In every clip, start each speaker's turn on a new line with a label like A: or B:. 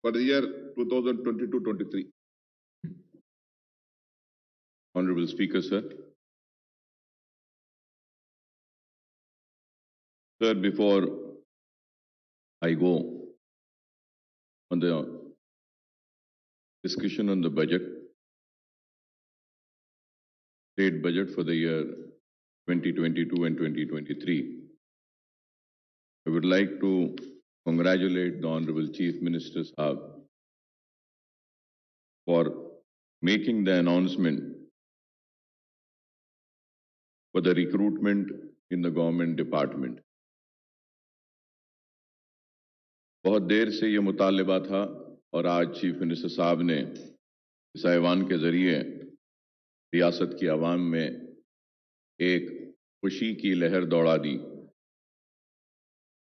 A: for the year 2022-23.
B: Honorable Speaker, sir. Sir, before I go on the discussion on the budget, state budget for the year 2022 and 2023, I would like to congratulate the Honorable Chief Minister Saab for making the announcement for the recruitment in the government department. बहुत देर से ये मुतालिबा था और आज chief minister साहब ने इस ऐवान के जरिए रियासत की आवाम में एक खुशी की लहर दौड़ा दी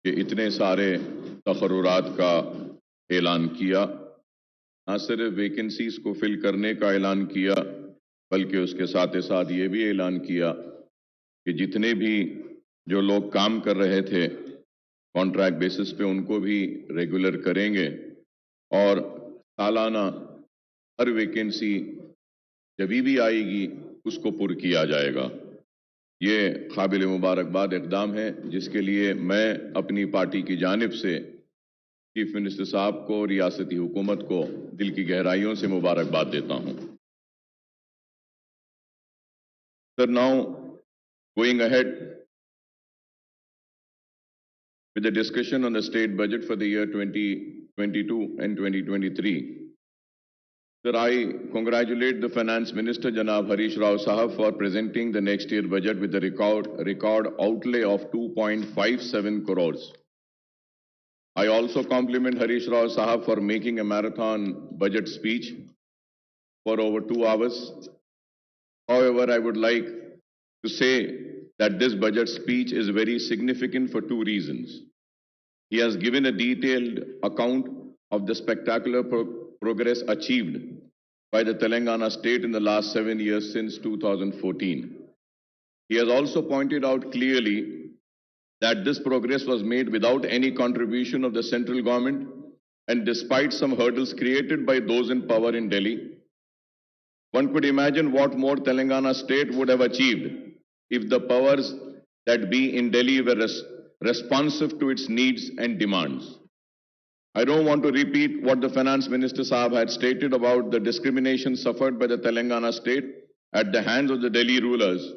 B: कि इतने सारे तकर्रुरात का ऐलान किया, न सिर्फ वैकेंसीज को फिल करने का ऐलान किया बल्कि उसके साथ ही साथ ये भी ऐलान किया कि जितने भी जो लोग काम कर रहे थे कॉन्ट्रैक्ट बेसिस पे उनको भी रेगुलर करेंगे और सालाना हर वैकेंसी जब भी आएगी उसको पुर किया जाएगा। ये काबिल मुबारकबाद इक़दाम है जिसके लिए मैं अपनी पार्टी की जानिब से चीफ मिनिस्टर साहब को, रियासती हुकूमत को दिल की गहराइयों से मुबारकबाद देता हूं। Sir, now going ahead with the discussion on the state budget for the year 2022 and 2023. Sir, I congratulate the Finance Minister Janab Harish Sahab for presenting the next year budget with a record outlay of 2.57 crores. I also compliment Harish Sahab for making a marathon budget speech for over 2 hours. However, I would like to say that this budget speech is very significant for 2 reasons. He has given a detailed account of the spectacular progress achieved by the Telangana state in the last 7 years since 2014. He has also pointed out clearly that this progress was made without any contribution of the central government and despite some hurdles created by those in power in Delhi. One could imagine what more Telangana state would have achieved if the powers that be in Delhi were responsive to its needs and demands. I don't want to repeat what the Finance Minister Saab had stated about the discrimination suffered by the Telangana state at the hands of the Delhi rulers.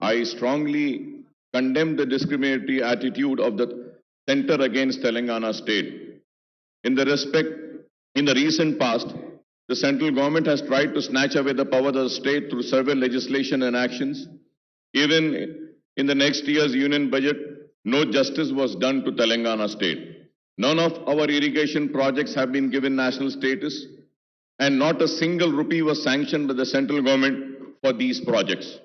B: I strongly condemn the discriminatory attitude of the center against Telangana state. In the recent past, the central government has tried to snatch away the power of the state through several legislation and actions. Even in the next year's union budget, no justice was done to Telangana state. None of our irrigation projects have been given national status, and not a single rupee was sanctioned by the central government for these projects.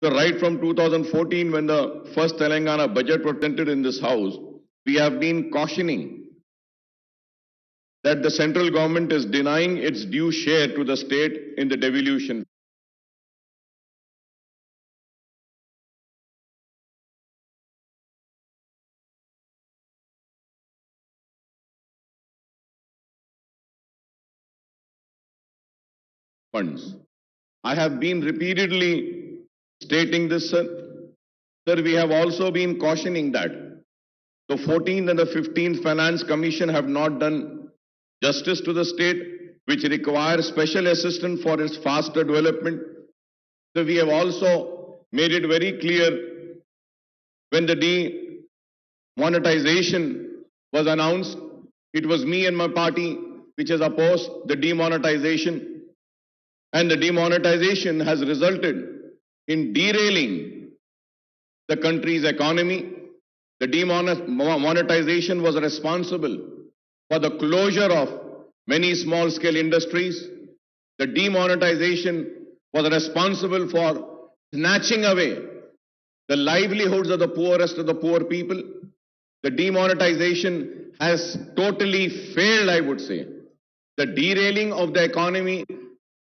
B: So right from 2014, when the first Telangana budget was presented in this house, we have been cautioning that the central government is denying its due share to the state in the devolution. Funds. I have been repeatedly stating this, sir. Sir, we have also been cautioning that the 14th and the 15th Finance Commission have not done justice to the state, which requires special assistance for its faster development. So we have also made it very clear when the demonetization was announced, it was me and my party which has opposed the demonetization. And the demonetization has resulted in derailing the country's economy. The demonetization was responsible for the closure of many small-scale industries. The demonetization was responsible for snatching away the livelihoods of the poorest of the poor people. The demonetization has totally failed, I would say. The derailing of the economy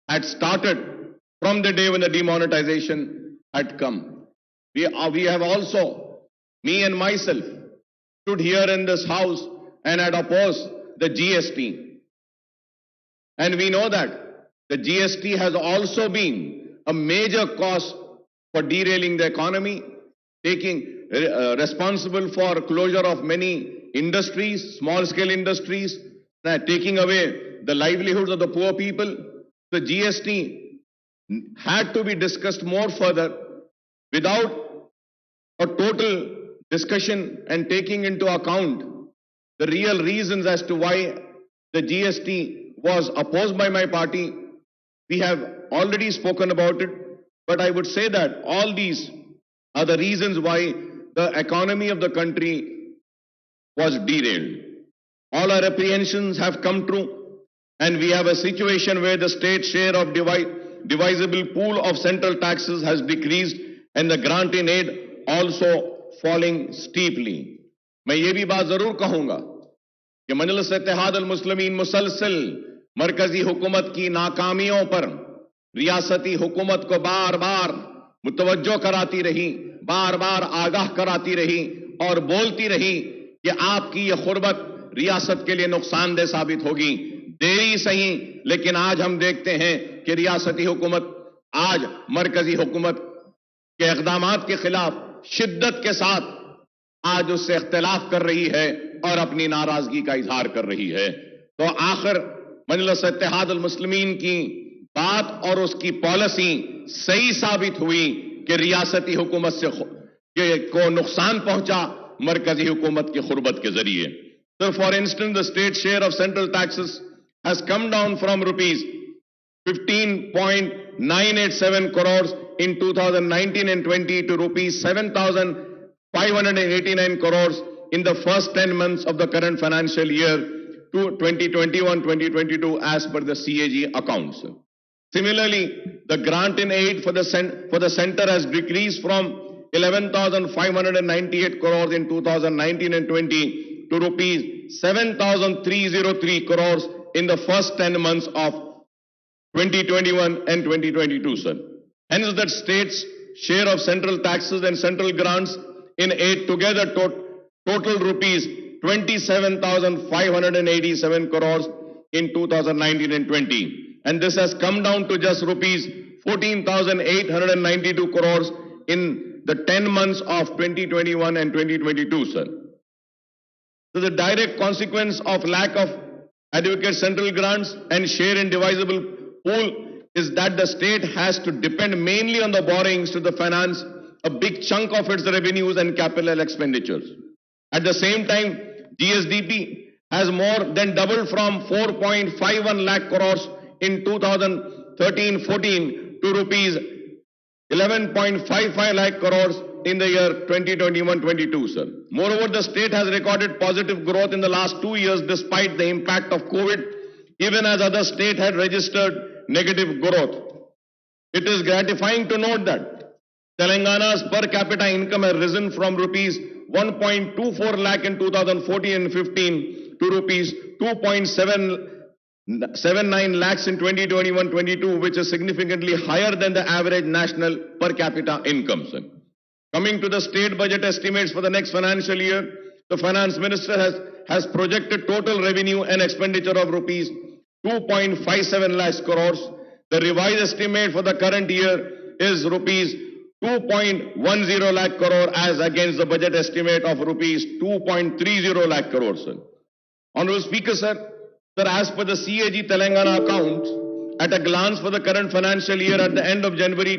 B: had started from the day when the demonetization had come. We have also, me and myself, stood here in this house and had opposed the GST. And we know that the GST has also been a major cause for derailing the economy, taking responsible for closure of many industries, small-scale industries, taking away the livelihoods of the poor people. The GST had to be discussed more further without a total discussion and taking into account the real reasons as to why the GST was opposed by my party. We have already spoken about it, but I would say that all these are the reasons why the economy of the country was derailed. All our apprehensions have come true, and we have a situation where the state share of divisible pool of central taxes has decreased and the grant in aid also falling steeply. मैं ये भी बात जरूर कहूंगा कि मजलिस इत्तेहाद अल मुस्लिमीन मुसलसल मरकजी हुकूमत की नाकामियों पर रियासती हुकूमत को बार बार मुतवज्जो कराती रही, बार बार आगाह कराती रही और बोलती रही कि आपकी ये खुरबत रियासत के लिए नुकसानदेह साबित होगी। देरी सही, लेकिन आज हम देखते हैं कि रियासती हुकूमत आज मरकजी हुकूमत के इक़दामात के खिलाफ शिद्दत के साथ आज उससे इख्तिलाफ कर रही है और अपनी नाराजगी का इजहार कर रही है। तो आखिर मजलिस इत्तेहाद अल मुस्लिमीन की बात और उसकी पॉलिसी सही साबित हुई कि रियासती हुकूमत से को नुकसान पहुंचा मरकजी हुकूमत की खुरबत के जरिए। So for instance, the state share of central taxes has come down from rupees 15.987 crores in 2019 and 20 to rupees 7,589 crores in the first 10 months of the current financial year to 2021-2022 as per the CAG accounts. Similarly, the grant in aid for the center has decreased from 11,598 crores in 2019 and 20 to rupees 7,303 crores in the first 10 months of 2021 and 2022, sir. Hence, the state's share of central taxes and central grants in aid together total rupees 27,587 crores in 2019 and 20. And this has come down to just rupees 14,892 crores in the 10 months of 2021 and 2022, sir. So the direct consequence of lack of adequate central grants and share in divisible pool is that the state has to depend mainly on the borrowings to finance a big chunk of its revenues and capital expenditures. At the same time, GSDP has more than doubled from 4.51 lakh crores in 2013-14 to rupees 11.55 lakh crores in the year 2021-22, sir. Moreover, the state has recorded positive growth in the last 2 years despite the impact of COVID, even as other states had registered negative growth. It is gratifying to note that Telangana's per capita income has risen from rupees 1.24 lakh in 2014 and 15 to rupees 2.79 lakhs in 2021-22, which is significantly higher than the average national per capita income, sir. Coming to the state budget estimates for the next financial year, the finance minister has projected total revenue and expenditure of rupees 2.57 lakhs crores. The revised estimate for the current year is rupees 2.10 lakh crore as against the budget estimate of rupees 2.30 lakh crores, sir. Honorable Speaker, sir, as per the CAG Telangana accounts, at a glance for the current financial year at the end of January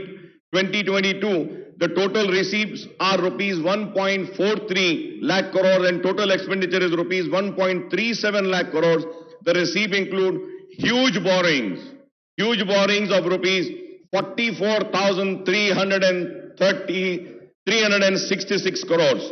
B: 2022, the total receipts are rupees 1.43 lakh crores and total expenditure is rupees 1.37 lakh crores. The receipts include huge borrowings of rupees 44,366 crores.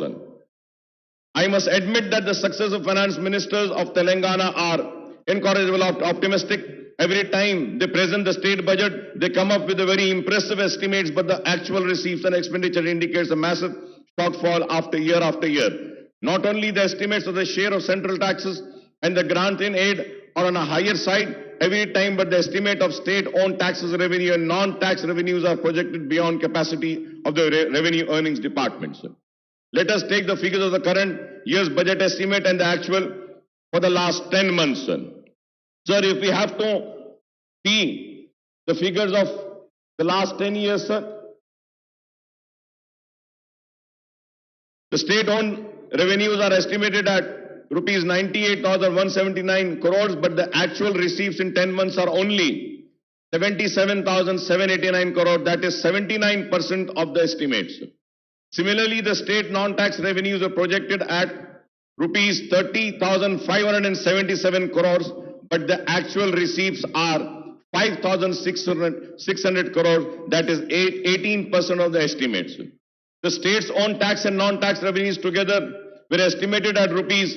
B: I must admit that the successive finance ministers of Telangana are incorrigible optimistic. Every time they present the state budget, they come up with a very impressive estimates, but the actual receipts and expenditure indicates a massive shortfall after year. Not only the estimates of the share of central taxes and the grant in aid are on a higher side every time, but the estimate of state-owned taxes revenue and non-tax revenues are projected beyond capacity of the revenue earnings department, sir. Let us take the figures of the current year's budget estimate and the actual for the last 10 months, sir. Sir, if we have to see the figures of the last 10 years, sir, the state-owned revenues are estimated at rupees 98,179 crores, but the actual receipts in 10 months are only 77,789 crores. That is 79% of the estimates. Similarly, the state non-tax revenues are projected at rupees 30,577 crores, but the actual receipts are 5,600 crores. That is 18% of the estimates. The state's own tax and non-tax revenues together were estimated at rupees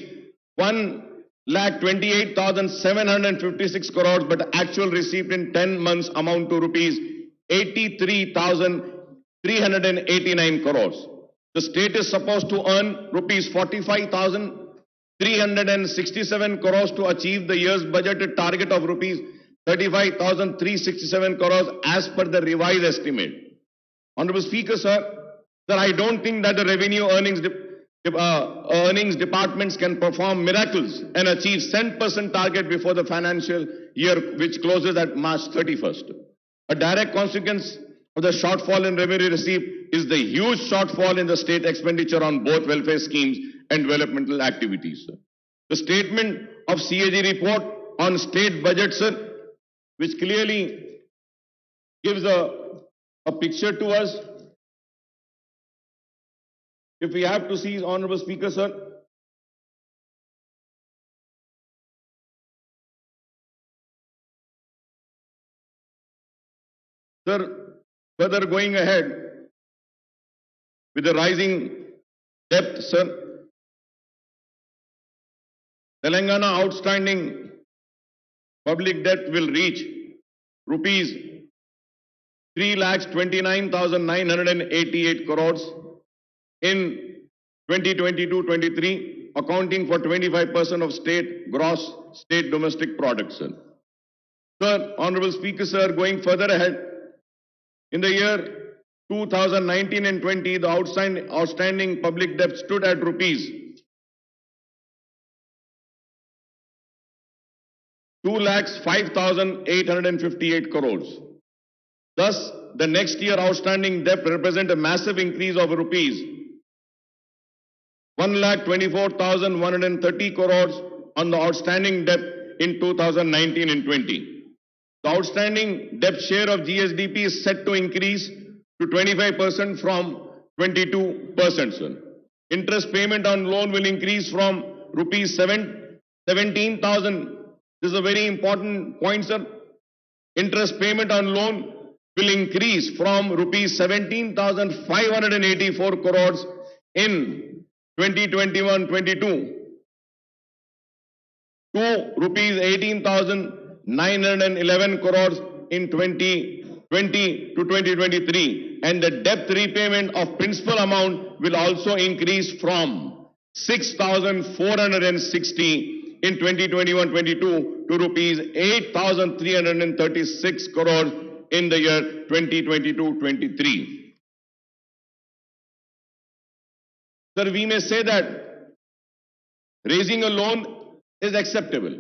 B: 1,28,756 crores, but the actual receipt in 10 months amount to rupees 83,389 crores. The state is supposed to earn rupees 45,367 crores to achieve the year's budgeted target of rupees 35,367 crores as per the revised estimate. Honorable Speaker, sir, I don't think that the revenue earnings departments can perform miracles and achieve 10% target before the financial year, which closes at March 31st. A direct consequence of the shortfall in revenue received is the huge shortfall in the state expenditure on both welfare schemes and developmental activities. The statement of CAG report on state budget, sir, which clearly gives a picture to us. If we have to see, Honorable Speaker, sir, further going ahead with the rising debt, sir, Telangana outstanding public debt will reach rupees 3,29,988 crores in 2022-23, accounting for 25% of gross state domestic product, sir. Sir, Honorable Speaker, sir, going further ahead, in the year 2019 and 20, the outstanding public debt stood at rupees 2,05,858 crores. Thus, the next year outstanding debt represents a massive increase of rupees 1,24,130 crores on the outstanding debt in 2019 and 20. The outstanding debt share of GSDP is set to increase to 25% from 22%. Sir. Interest payment on loan will increase from rupees 17,000. This is a very important point, sir. Interest payment on loan will increase from rupees 17,584 crores in 2021-22 to rupees 18,911 crores in 2020 to 2023, and the debt repayment of principal amount will also increase from 6,460 in 2021-22 to rupees 8,336 crores in the year 2022-23. Sir, we may say that raising a loan is acceptable,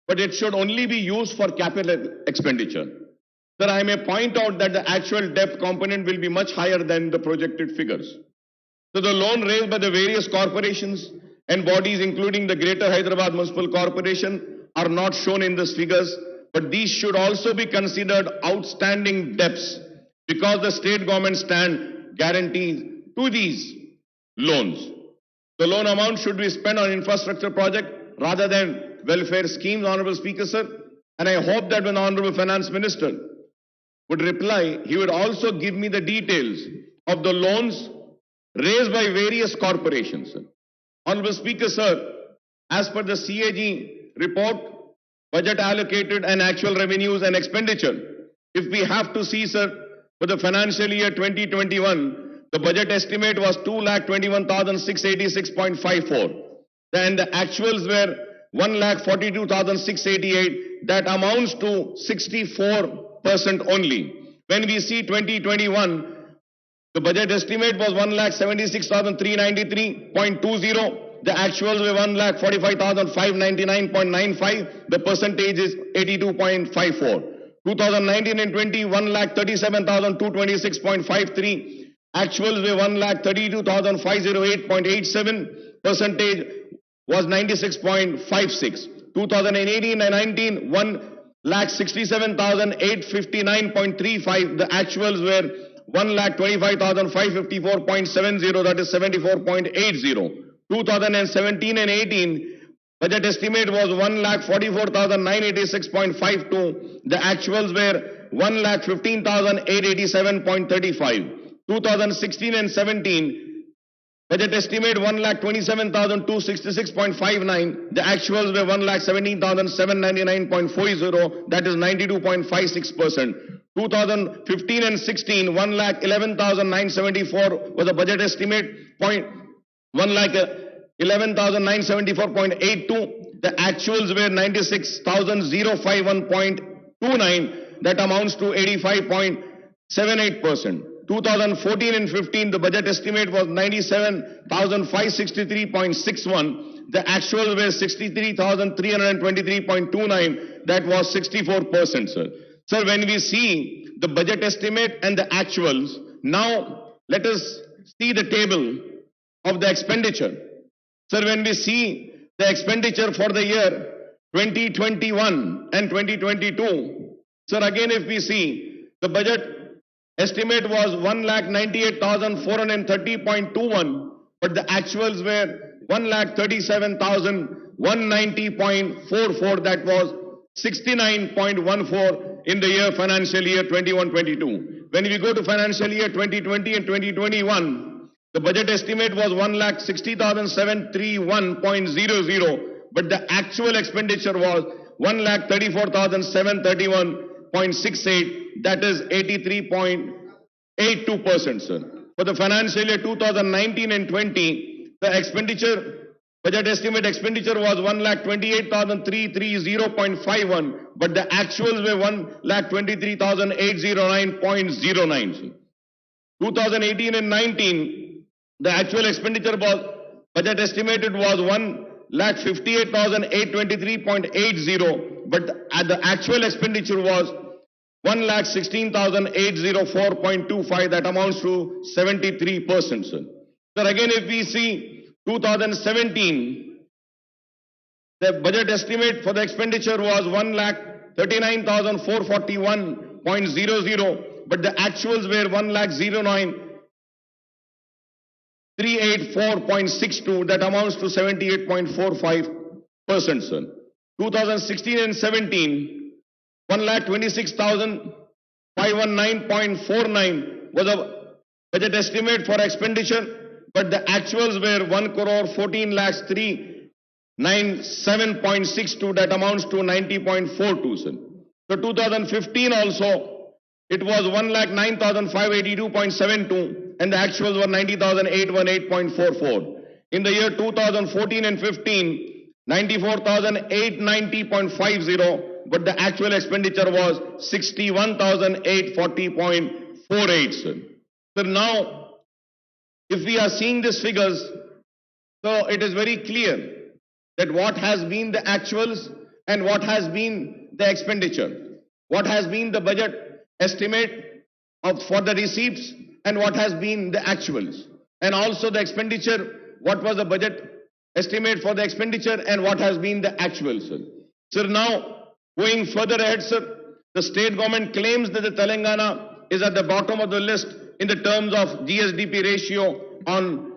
B: but it should only be used for capital expenditure. Sir, I may point out that the actual debt component will be much higher than the projected figures. So the loan raised by the various corporations and bodies, including the Greater Hyderabad Municipal Corporation, are not shown in these figures, but these should also be considered outstanding debts because the state government stand guarantees to these loans. The loan amount should be spent on infrastructure project rather than welfare schemes, Honorable Speaker, sir. And I hope that when the Honorable Finance Minister would reply, he would also give me the details of the loans raised by various corporations. Sir. Honorable Speaker, sir, as per the CAG report, budget allocated and actual revenues and expenditure, if we have to see, sir, for the financial year 2021, the budget estimate was 2,21,686.54. And the actuals were 1,42,688. That amounts to 64% only. When we see 2021, the budget estimate was 1,76,393.20. the actuals were 1,45,599.95. The percentage is 82.54. 2019 and 20, 1,37,226.53. Actuals were 1,32,508.87. Percentage was 96.56. 2018 and 19, 1,67,859.35. The actuals were 1,25,554.70, that is 74.80. 2017 and 18, budget estimate was 1,44,986.52. The actuals were 1,15,887.35. 2016 and 17, budget estimate 1,27,266.59. The actuals were 1,17,799.40. That is 92.56%. 2015 and 16, 1,11,974 was the budget estimate. 1,11,974.82. The actuals were 96,051.29. That amounts to 85.78%. 2014 and 15, the budget estimate was 97,563.61. The actuals were 63,323.29. That was 64%, sir. Sir, when we see the budget estimate and the actuals, now let us see the table of the expenditure. Sir, when we see the expenditure for the year 2021 and 2022, sir, again if we see the budget estimate was 1,98,430.21, but the actuals were 1,37,190.44. That was 69.14 in the year financial year 21-22. When we go to financial year 2020 and 2021, the budget estimate was 1,60,731.00, but the actual expenditure was 1,34,731.68. That is 83.82%, sir. For the financial year 2019 and 20, the expenditure, budget estimate expenditure was 1,28,330.51, but the actuals were 1,23,809.09, sir. 2018 and 19, the actual expenditure was, budget estimated was 1,58,823.80, but the actual expenditure was 1,16,804.25. That amounts to 73%, sir. Sir, again if we see 2017, the budget estimate for the expenditure was 1,39,441.00, but the actuals were 1,09,384.62. That amounts to 78.45%, sir. 2016 and 17, 1,26,519.49 was a budget estimate for expenditure, but the actuals were 1,14,397.62. That amounts to 90.42, sir. So 2015 also, it was 1,09,582.72 and the actuals were 90,818.44. In the year 2014 and 15, 94,890.50, but the actual expenditure was 61,840.48, sir. So now, if we are seeing these figures, so it is very clear that what has been the actuals and what has been the expenditure, what has been the budget estimate for the receipts and what has been the actuals, and also the expenditure, what was the budget estimate for the expenditure and what has been the actuals, sir. Sir, now going further ahead, sir, the state government claims that the Telangana is at the bottom of the list in the terms of GSDP ratio on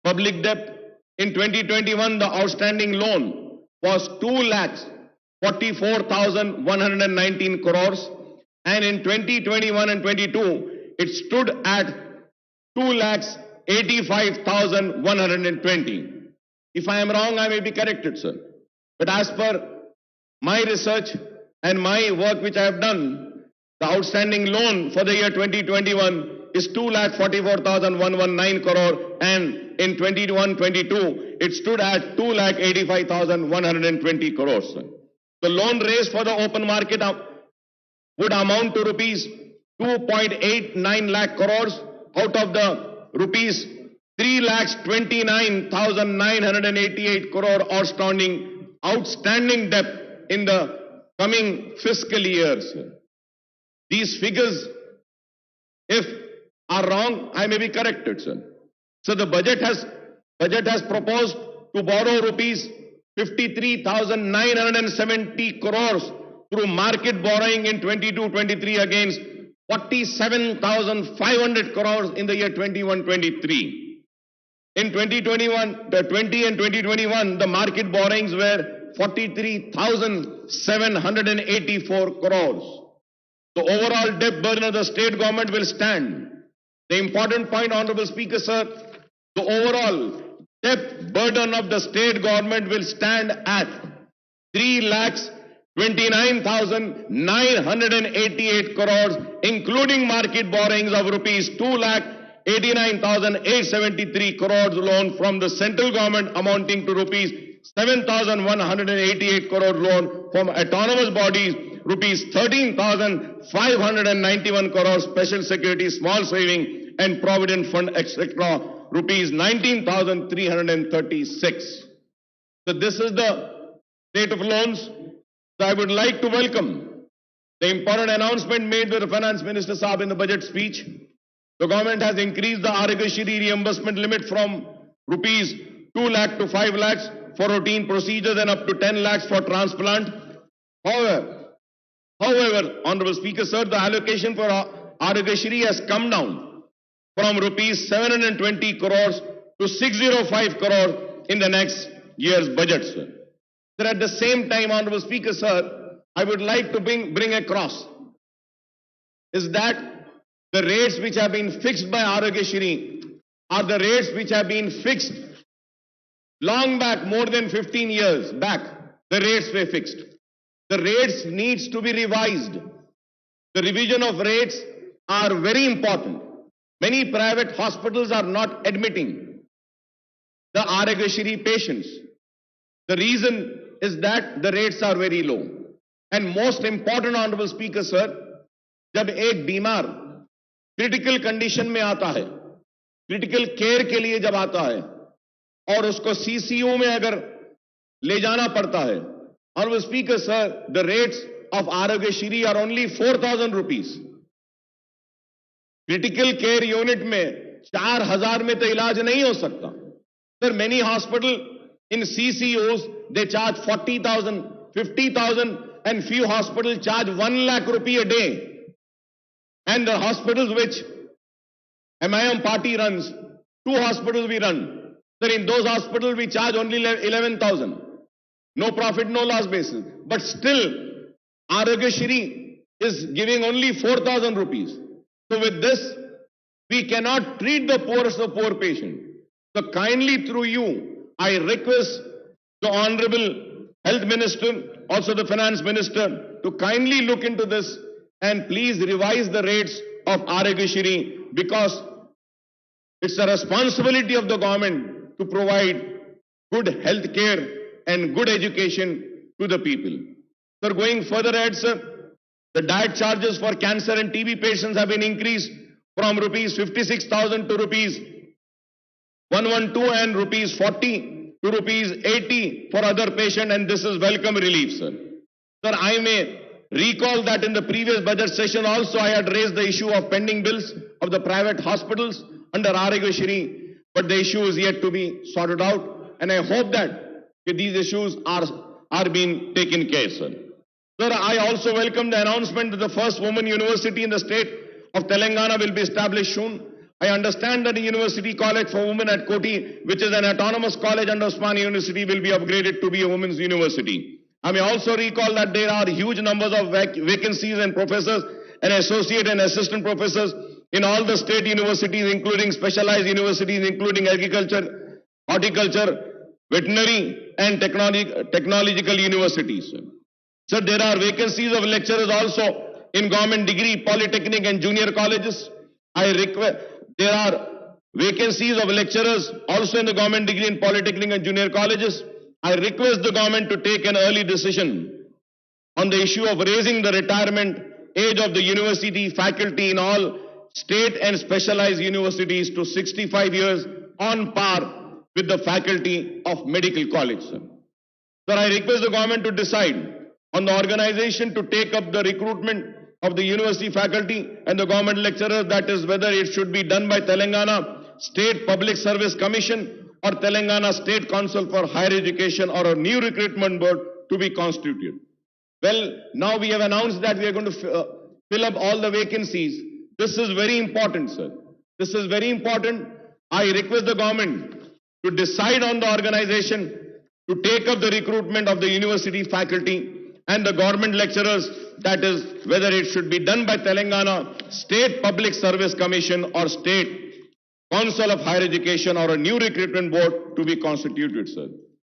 B: public debt. In 2021, the outstanding loan was 2,44,119 crores, and in 2021 and 22, it stood at 2,85,120. If I am wrong, I may be corrected, sir. But as per my research and my work which I have done, the outstanding loan for the year 2021 is 2,44,119 crore, and in 21-22 it stood at 2,85,120 crores, sir. The loan raised for the open market would amount to rupees 2.89 lakh crores. Out of the rupees 3,29,988 crore outstanding debt in the coming fiscal years. These figures, if are wrong, I may be corrected, sir. So the budget has proposed to borrow rupees 53,970 crores through market borrowing in 22-23 against 47,500 crores in the year 21-23. In 2020 and 2021, the market borrowings were 43,784 crores. The overall debt burden of the state government will stand. The important point, Honorable Speaker, sir, the overall debt burden of the state government will stand at 3,29,988 crores, including market borrowings of rupees 2,89,873 crores loan from the central government amounting to rupees 7,188 crore loan from autonomous bodies, rupees 13,591 crore special security small saving and provident fund, etc., rupees 19,336. So this is the state of loans. So I would like to welcome the important announcement made by the Finance Minister Saab in the budget speech. The government has increased the Aarogyasri reimbursement limit from rupees 2 lakh to 5 lakhs for routine procedures and up to 10 lakhs for transplant. However, Honorable Speaker, sir, the allocation for Aarogyasri has come down from rupees 720 crores to 605 crores in the next year's budget, sir. Sir, at the same time, Honorable Speaker, sir, I would like to bring across is that the rates which have been fixed by Aarogyasri are the rates which have been fixed long back, more than 15 years back. The rates were fixed. The rates needs to be revised. The revision of rates are very important. Many private hospitals are not admitting the Aarogyasri patients. The reason is that the rates are very low. And most important, Honorable Speaker, sir, जब एक बीमार critical condition में आता है, critical care के लिए जब आता है और उसको सीसीयू में अगर ले जाना पड़ता है, Honorable Speaker, sir, the rates of Aarogyasri are only 4,000 rupees. Critical care unit में 4,000 में तो इलाज नहीं हो सकता. Sir, many hospitals in CCOs, they charge 40,000, 50,000, and few hospitals charge 1 lakh rupee a day. And the hospitals which MIM party runs, 2 hospitals we run. Sir, in those hospitals we charge only 11,000. No profit, no loss basis. But still, Aarogyasri is giving only 4,000 rupees. So with this, we cannot treat the poorest of poor patient. So kindly through you, I request the Honorable Health Minister, also the Finance Minister, to kindly look into this and please revise the rates of Aarogyasri, because it's a responsibility of the government to provide good health care and good education to the people. Sir, going further ahead, sir, the diet charges for cancer and TB patients have been increased from rupees 56,000 to rupees 112 and rupees 40 to rupees 80 for other patients, and this is welcome relief, sir. Sir, I may recall that in the previous budget session also I had raised the issue of pending bills of the private hospitals under Aarogyasri, but the issue is yet to be sorted out, and I hope that these issues are being taken care of, sir. Sir, I also welcome the announcement that the first women university in the state of Telangana will be established soon. I understand that the University College for Women at Koti, which is an autonomous college under Osmania University, will be upgraded to be a women's university. I may also recall that there are huge numbers of vacancies and professors and associate and assistant professors in all the state universities, including specialized universities, including agriculture, horticulture, veterinary, and technological universities. So there are vacancies of lecturers also in government degree, polytechnic and junior colleges. There are vacancies of lecturers also in the government degree in polytechnic and junior colleges. I request the government to take an early decision on the issue of raising the retirement age of the university faculty in all state and specialized universities to 65 years on par with the faculty of medical college, sir. Sir, I request the government to decide on the organization to take up the recruitment of the university faculty and the government lecturers, that is whether it should be done by Telangana State Public Service Commission or Telangana State Council for Higher Education or a new recruitment board to be constituted. Well, now we have announced that we are going to fill up all the vacancies. This is very important, sir. This is very important. I request the government to decide on the organization to take up the recruitment of the university faculty and the government lecturers, that is whether it should be done by Telangana State Public Service Commission or State Council of Higher Education or a new recruitment board to be constituted, sir.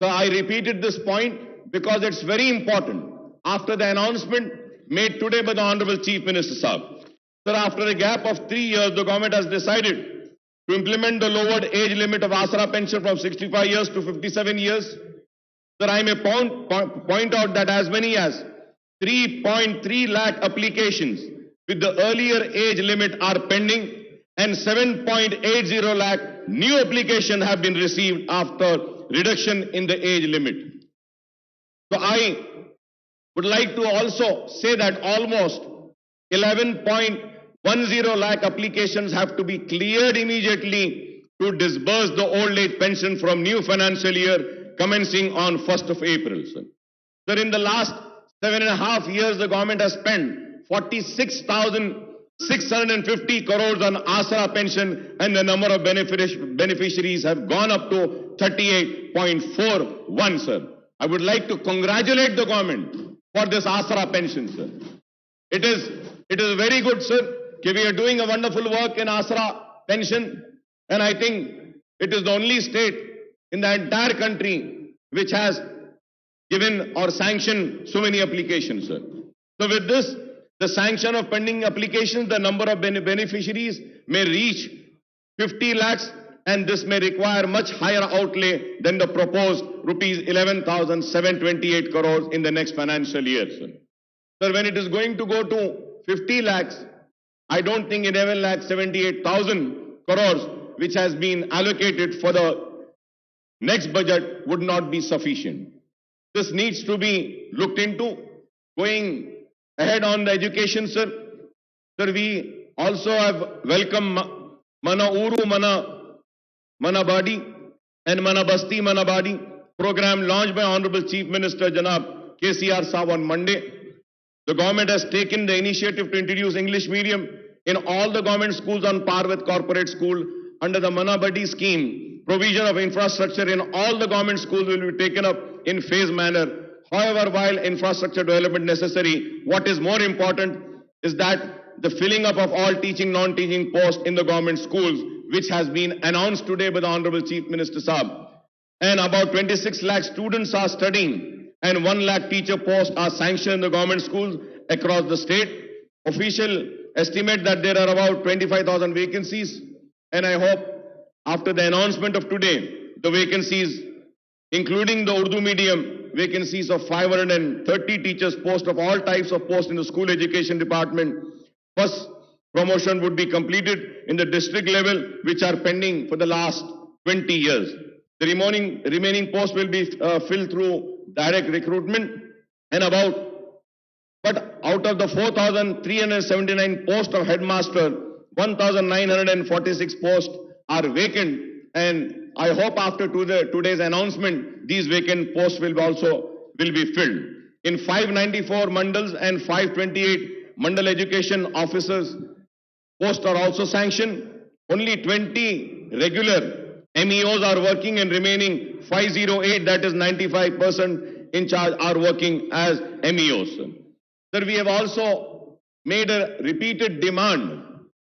B: So I repeated this point because it's very important. After the announcement made today by the Honorable Chief Minister Sahab, sir, after a gap of 3 years, the government has decided to implement the lowered age limit of Asra pension from 65 years to 57 years. Sir, I may point out that as many as 3.3 lakh applications with the earlier age limit are pending and 7.80 lakh new applications have been received after reduction in the age limit. So I would like to also say that almost 11.10 lakh applications have to be cleared immediately to disburse the old age pension from new financial year commencing on 1st of April. Sir, in the last 7.5 years, the government has spent 46,650 crores on Asra pension and the number of beneficiaries have gone up to 38.41, sir. I would like to congratulate the government for this Asra pension, sir. It is very good, sir. We are doing a wonderful work in Asra pension, and I think it is the only state in the entire country which has given or sanctioned so many applications, sir. So with this, the sanction of pending applications, the number of beneficiaries may reach 50 lakhs, and this may require much higher outlay than the proposed rupees 11,728 crores in the next financial year, sir. Sir, when it is going to go to 50 lakhs, I don't think 11,78,000 crores which has been allocated for the next budget would not be sufficient. This needs to be looked into. Going ahead on the education, sir. Sir, we also have welcomed Mana Uru Mana Badi and Mana Basti Mana Badi program launched by Honorable Chief Minister Janab KCR Saab on Monday. The government has taken the initiative to introduce English medium in all the government schools on par with corporate school under the Mana Badi scheme. Provision of infrastructure in all the government schools will be taken up in phased manner. However, while infrastructure development necessary, what is more important is that the filling up of all teaching, non-teaching posts in the government schools, which has been announced today by the Honorable Chief Minister Saab. And about 26 lakh students are studying and 1 lakh teacher posts are sanctioned in the government schools across the state. Official estimate that there are about 25,000 vacancies, and I hope after the announcement of today, the vacancies, including the Urdu medium vacancies of 530 teachers posts of all types of posts in the school education department, first promotion would be completed in the district level, which are pending for the last 20 years. The remaining posts will be filled through direct recruitment, and but out of the 4,379 posts of headmaster, 1,946 posts are vacant, and I hope after today's announcement, these vacant posts will be filled. In 594 mandals and 528 mandal education officers posts are also sanctioned. Only 20 regular MEOs are working, and remaining 508, that is 95% in charge, are working as MEOs. Sir, we have also made a repeated demand,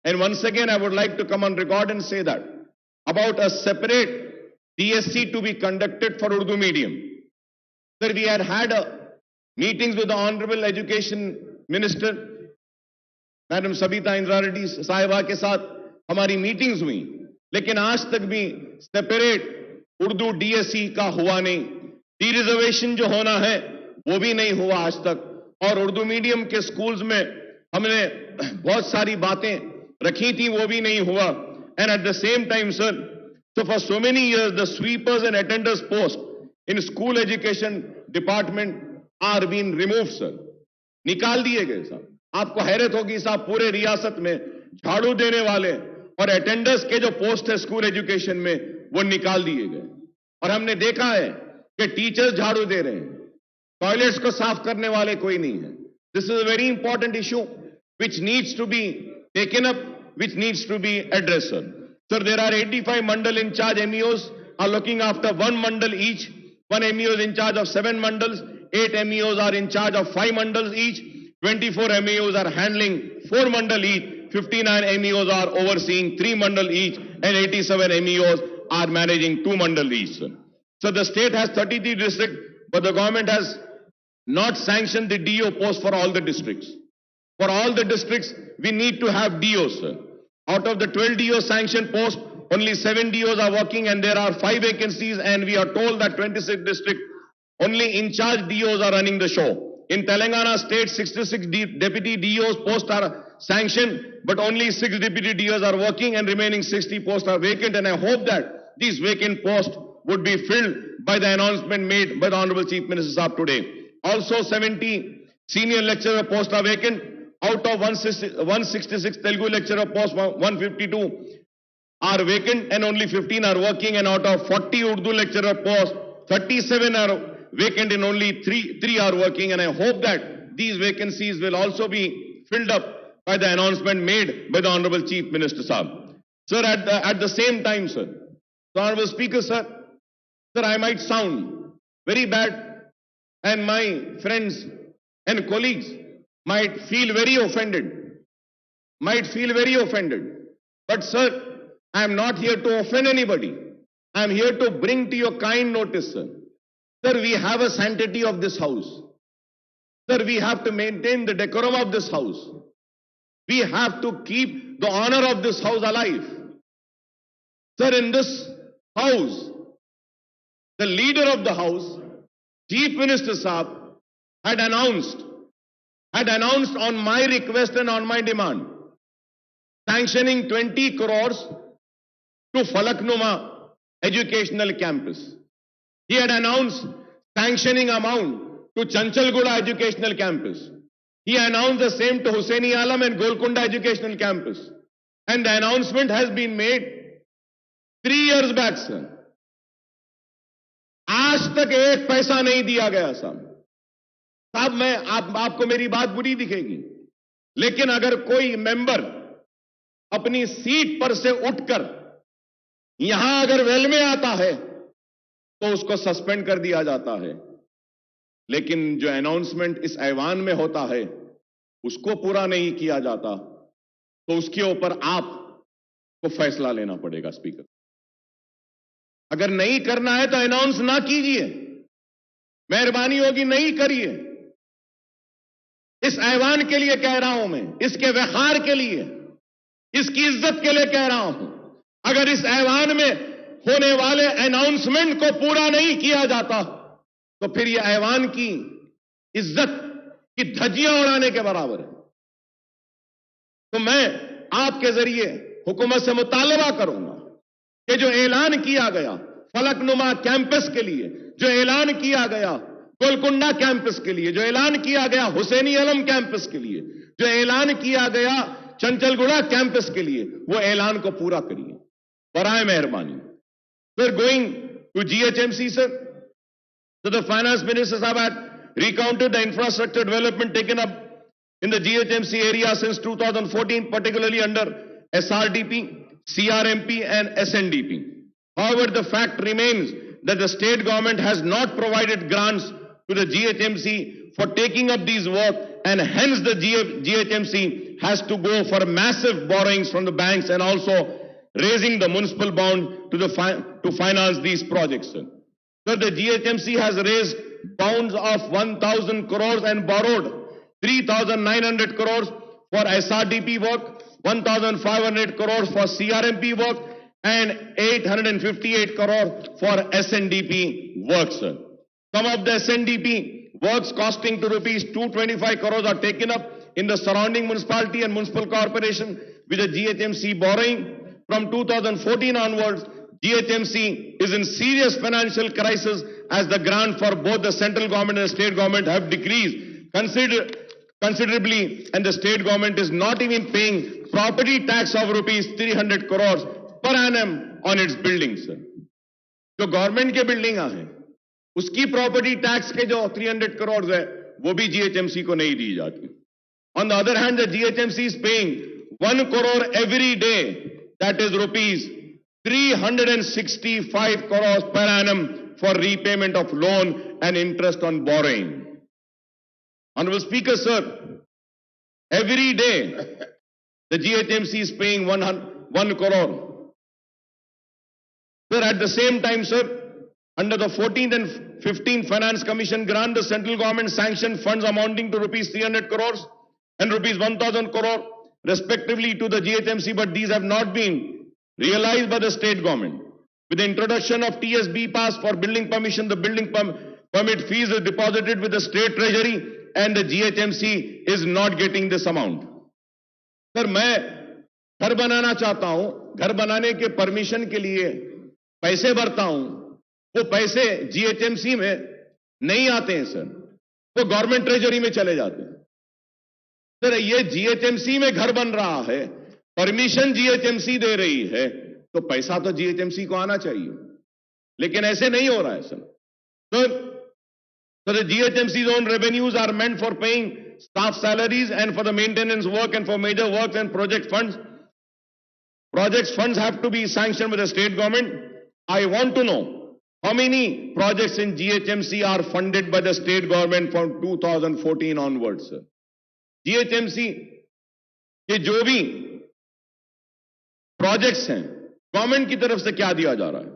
B: and once again I would like to come on record and say that about a separate DSC to be conducted for Urdu medium. Sir, we had meetings with the Honorable Education Minister, Madam Sabita Indra Reddy साहिबा के साथ हमारी meetings हुई, लेकिन आज तक भी separate Urdu DSC का हुआ नहीं. डी रिजर्वेशन जो होना है वो भी नहीं हुआ आज तक, और उर्दू मीडियम के स्कूल्स में हमने बहुत सारी बातें रखी थी, वो भी नहीं हुआ. And at the same time sir, So for so many years, the sweepers and attenders post in school education department are being removed, sir. निकाल दिए गए साहब. आपको हैरत होगी साहब, पूरे रियासत में झाड़ू देने वाले और अटेंडर्स के जो पोस्ट है स्कूल एजुकेशन में वो निकाल दिए गए. और हमने देखा है कि टीचर्स झाड़ू दे रहे हैं, टॉयलेट्स को साफ करने वाले कोई नहीं है. This is a very important issue which needs to be taken up, which needs to be addressed, sir. Sir, there are 85 mandal in charge MEOs are looking after one mandal each. One MEO is in charge of 7 mandals. 8 MEOs are in charge of 5 mandals each. 24 MEOs are handling 4 mandal each. 59 MEOs are overseeing 3 mandal each, and 87 MEOs are managing 2 mandal each, sir. So the state has 33 districts, but the government has not sanctioned the DO post for all the districts. For all the districts, we need to have DOs, sir. Out of the 12 DO sanctioned posts, only 7 DOs are working, and there are 5 vacancies, and we are told that 26 districts, only in charge DOs are running the show. In Telangana state, 66 deputy DOs posts are sanctioned, but only 6 deputy DOs are working, and remaining 60 posts are vacant, and I hope that these vacant posts would be filled by the announcement made by the Honorable Chief Minister Saab today. Also, 70 senior lecturer posts are vacant. Out of 166 Telugu lecturer posts, 152 are vacant and only 15 are working, and out of 40 Urdu lecturer posts, 37 are vacant and only 3 are working, and I hope that these vacancies will also be filled up by the announcement made by the Honorable Chief Minister Saab. Sir, at the same time, sir, the Honorable Speaker, sir, I might sound very bad, and my friends and colleagues might feel very offended. But sir, I am not here to offend anybody. I am here to bring to your kind notice, sir. Sir, we have a sanctity of this house. Sir, we have to maintain the decorum of this house. We have to keep the honor of this house alive. Sir, in this house, the leader of the house, Chief Minister Saab, had announced on my request and on my demand, sanctioning 20 crores to Falaknuma Educational Campus. He had announced sanctioning amount to Chanchalguda Educational Campus. He announced the same to Hussaini Alam and Golconda Educational Campus. And the announcement has been made 3 years back, sir. आज तक एक पैसा नहीं दिया गया साहब. साहब, मैं आपको मेरी बात बुरी दिखेगी, लेकिन अगर कोई मेंबर अपनी सीट पर से उठकर यहां अगर वेल में आता है तो उसको सस्पेंड कर दिया जाता है, लेकिन जो अनाउंसमेंट इस ऐवान में होता है उसको पूरा नहीं किया जाता, तो उसके ऊपर आपको फैसला लेना पड़ेगा स्पीकर. अगर नहीं करना है तो अनाउंस ना कीजिए, मेहरबानी होगी नहीं करिए. इस ऐवान के लिए कह रहा हूं मैं, इसके व्यवहार के लिए, इसकी इज्जत के लिए कह रहा हूं. अगर इस ऐवान में होने वाले अनाउंसमेंट को पूरा नहीं किया जाता तो फिर यह ऐवान की इज्जत की धज्जियां उड़ाने के बराबर है. तो मैं आपके जरिए हुकूमत से मुतालबा करूंगा कि जो ऐलान किया गया फलकनुमा कैंपस के लिए, जो ऐलान किया गया गोलकुंडा कैंपस के लिए, जो ऐलान किया गया हुसैनी आलम कैंपस के लिए, जो ऐलान किया गया चंचलगुड़ा कैंपस के लिए, वो ऐलान को पूरा करिए बराए मेहरबानी. We're going to GHMC, sir. So the finance minister had recounted the infrastructure development taken up in the GHMC area since 2014, particularly under SRDP, CRMP and SNDP. However, the fact remains that the state government has not provided grants to the GHMC for taking up these work, and hence the GHMC has to go for massive borrowings from the banks and also raising the municipal bond to finance these projects. So the GHMC has raised bonds of 1,000 crores and borrowed 3,900 crores for SRDP work, 1,500 crores for CRMP work, and 858 crores for SNDP works. Some of the SNDP works costing to rupees 225 crores are taken up in the surrounding municipality and municipal corporation with the GHMC borrowing. From 2014 onwards, GHMC is in serious financial crisis as the grant for both the central government and the state government have decreased considerably, and the state government is not even paying property tax of rupees 300 crores per annum on its buildings. जो government के building हैं उसकी property tax के जो 300 करोड़ है वो भी GHMC को नहीं दी जाती. On the other hand, the GHMC is paying 1 crore every day, that is rupees 365 crores per annum for repayment of loan and interest on borrowing. Honorable Speaker, sir, every day the GHMC is paying 1 crore. Sir, at the same time, sir, under the 14th and 15th Finance Commission grant, the central government sanctioned funds amounting to rupees 300 crores and rupees 1,000 crore respectively to the GHMC, but these have not been realized by the state government. With the introduction of TSB pass for building permission, the building permit fees is deposited with the state treasury and the GHMC is not getting this amount. Sir, मैं घर बनाना चाहता हूं, घर बनाने के permission के लिए पैसे भरता हूं, वो पैसे जीएचएमसी में नहीं आते हैं सर, वो गवर्नमेंट ट्रेजरी में चले जाते हैं. सर, ये जीएचएमसी में घर बन रहा है, परमिशन जीएचएमसी दे रही है, तो पैसा तो जीएचएमसी को आना चाहिए, लेकिन ऐसे नहीं हो रहा है sir. So the GHMC's own revenues are meant for paying staff salaries and for the maintenance work and for major works and project funds. Projects funds have to be sanctioned by the state government. I want to know how many projects in GHMC are funded by the state government from 2014 onwards, sir. GHMC के जो भी projects हैं, government की तरफ से क्या दिया जा रहा है?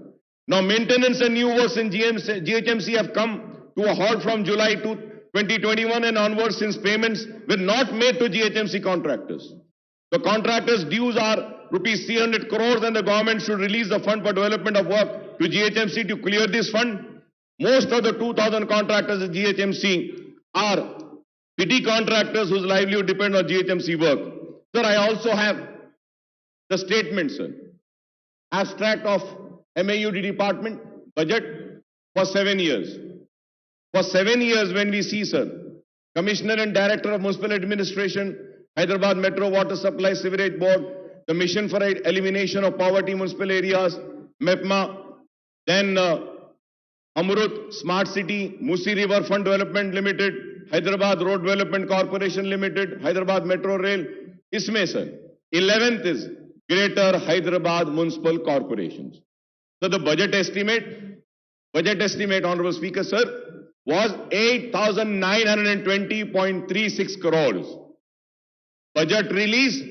B: Now maintenance and new works in GHMC have come to a halt from July 2021 and onwards, since payments were not made to GHMC contractors. The contractors' dues are rupees 300 crores and the government should release the fund for development of work to GHMC to clear this fund. Most of the 2,000 contractors at GHMC are petty contractors whose livelihood depends on GHMC work. Sir, I also have the statement, sir. Abstract of MAUD department budget for 7 years. For 7 years, when we see, sir, Commissioner and Director of Municipal Administration, Hyderabad Metro Water Supply Sewerage Board, the Mission for Elimination of Poverty Municipal Areas, MEPMA, then Amrut Smart City, Musi River Fund Development Limited, Hyderabad Road Development Corporation Limited, Hyderabad Metro Rail. Isme, sir, 11th is Greater Hyderabad Municipal Corporations. So the budget estimate, Honorable Speaker, sir, was 8,920.36 crores. Budget release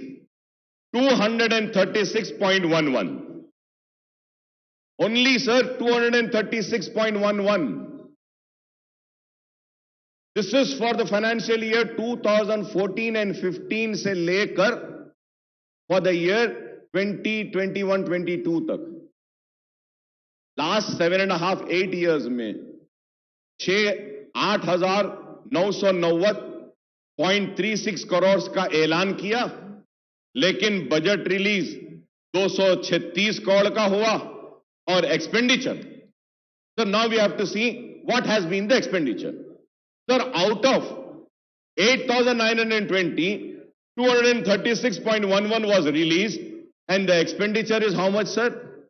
B: 236.11. Only, sir, 236.11. This is for the financial year 2014 and 15 से लेकर for the year 2021-22 तक. Last 7.5-8 years में 8,990.36 करोड़ का ऐलान किया, लेकिन budget release 236 crore का हुआ और expenditure. So now we have to see what has been the expenditure. Sir, out of 8,920, 236.11 was released and the expenditure is how much, sir?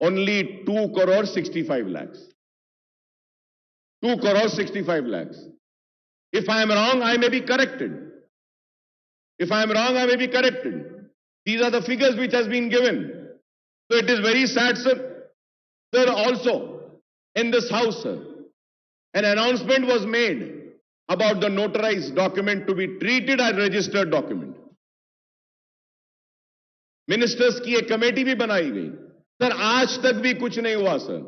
B: Only 2 crore 65 lakhs. 2 crore 65 lakhs. If I am wrong, I may be corrected. If I am wrong, I may be corrected. These are the figures which has been given. So it is very sad, sir. Sir, also in this house, sir, an announcement was made about the notarized document to be treated as registered document. Ministers की एक committee भी बनाई गई. Sir, आज तक भी कुछ नहीं हुआ, सर.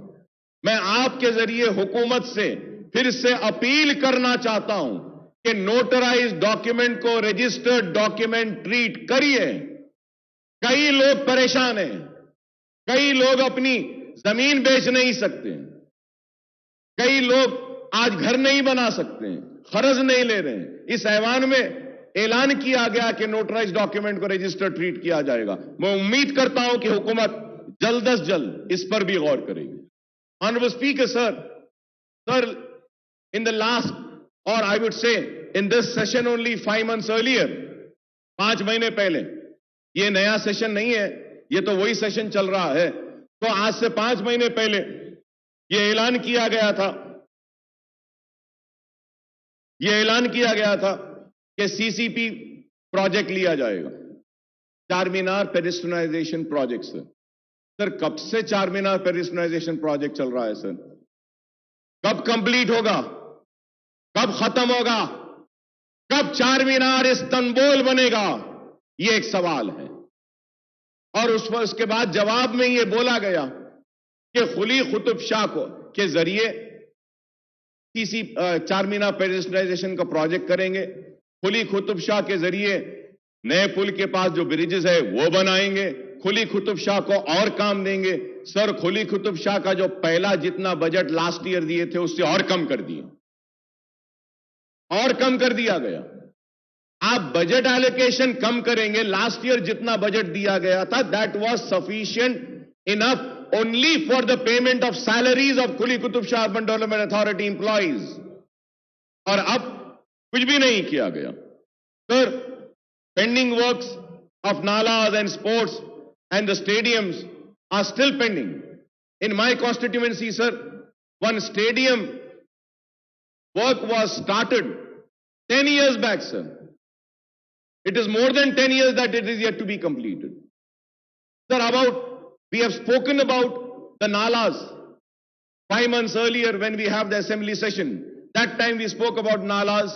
B: मैं आपके जरिए हुकूमत से फिर से अपील करना चाहता हूं कि नोटराइज डॉक्यूमेंट को रजिस्टर्ड डॉक्यूमेंट ट्रीट करिए. कई लोग परेशान हैं, कई लोग अपनी जमीन बेच नहीं सकते, कई लोग आज घर नहीं बना सकते, खर्च नहीं ले रहे हैं. इस ऐवान में ऐलान किया गया कि नोटराइज डॉक्यूमेंट को रजिस्टर्ड ट्रीट किया जाएगा. मैं उम्मीद करता हूं कि हुकूमत जल्द अज जल्द इस पर भी गौर करेंगे। Honourable speaker sir, in the last, or I would say in this session only 5 months earlier, 5 महीने पहले, ये नया सेशन नहीं है, ये तो वही सेशन चल रहा है। तो आज से 5 महीने पहले ये ऐलान किया गया था कि सीसीपी प्रोजेक्ट लिया जाएगा, चारमीनार पेडिस्ट्रियनाइजेशन प्रोजेक्ट। सर कब से चारमीनार पेडिस्ट्रियनाइजेशन प्रोजेक्ट चल रहा है सर? कब कंप्लीट होगा? कब खत्म होगा? कब चारमीनार इस्तांबुल बनेगा? ये एक सवाल है। और उसके बाद जवाब में ये बोला गया कि कुली कुतुब शाह के जरिए चारमीनार पेडिस्ट्रियनाइजेशन का प्रोजेक्ट करेंगे, कुली कुतुब शाह के जरिए नए पुल के पास जो ब्रिजेस है वो बनाएंगे, कुली कुतुब शाह को और काम देंगे। सर कुली कुतुब शाह का जो पहला जितना बजट लास्ट ईयर दिए थे उससे और कम कर दिया गया। आप बजट एलोकेशन कम करेंगे, लास्ट ईयर जितना बजट दिया गया था that was sufficient enough only for the payment of salaries of Quli Qutub Shah urban development authority employees, और अब कुछ भी नहीं किया गया। Sir pending works of nalas and sports and the stadiums are still pending. In my constituency, sir, one stadium work was started 10 years back, sir. It is more than 10 years that it is yet to be completed. Sir, we have spoken about the nalas 5 months earlier when we have the assembly session. That time we spoke about nalas.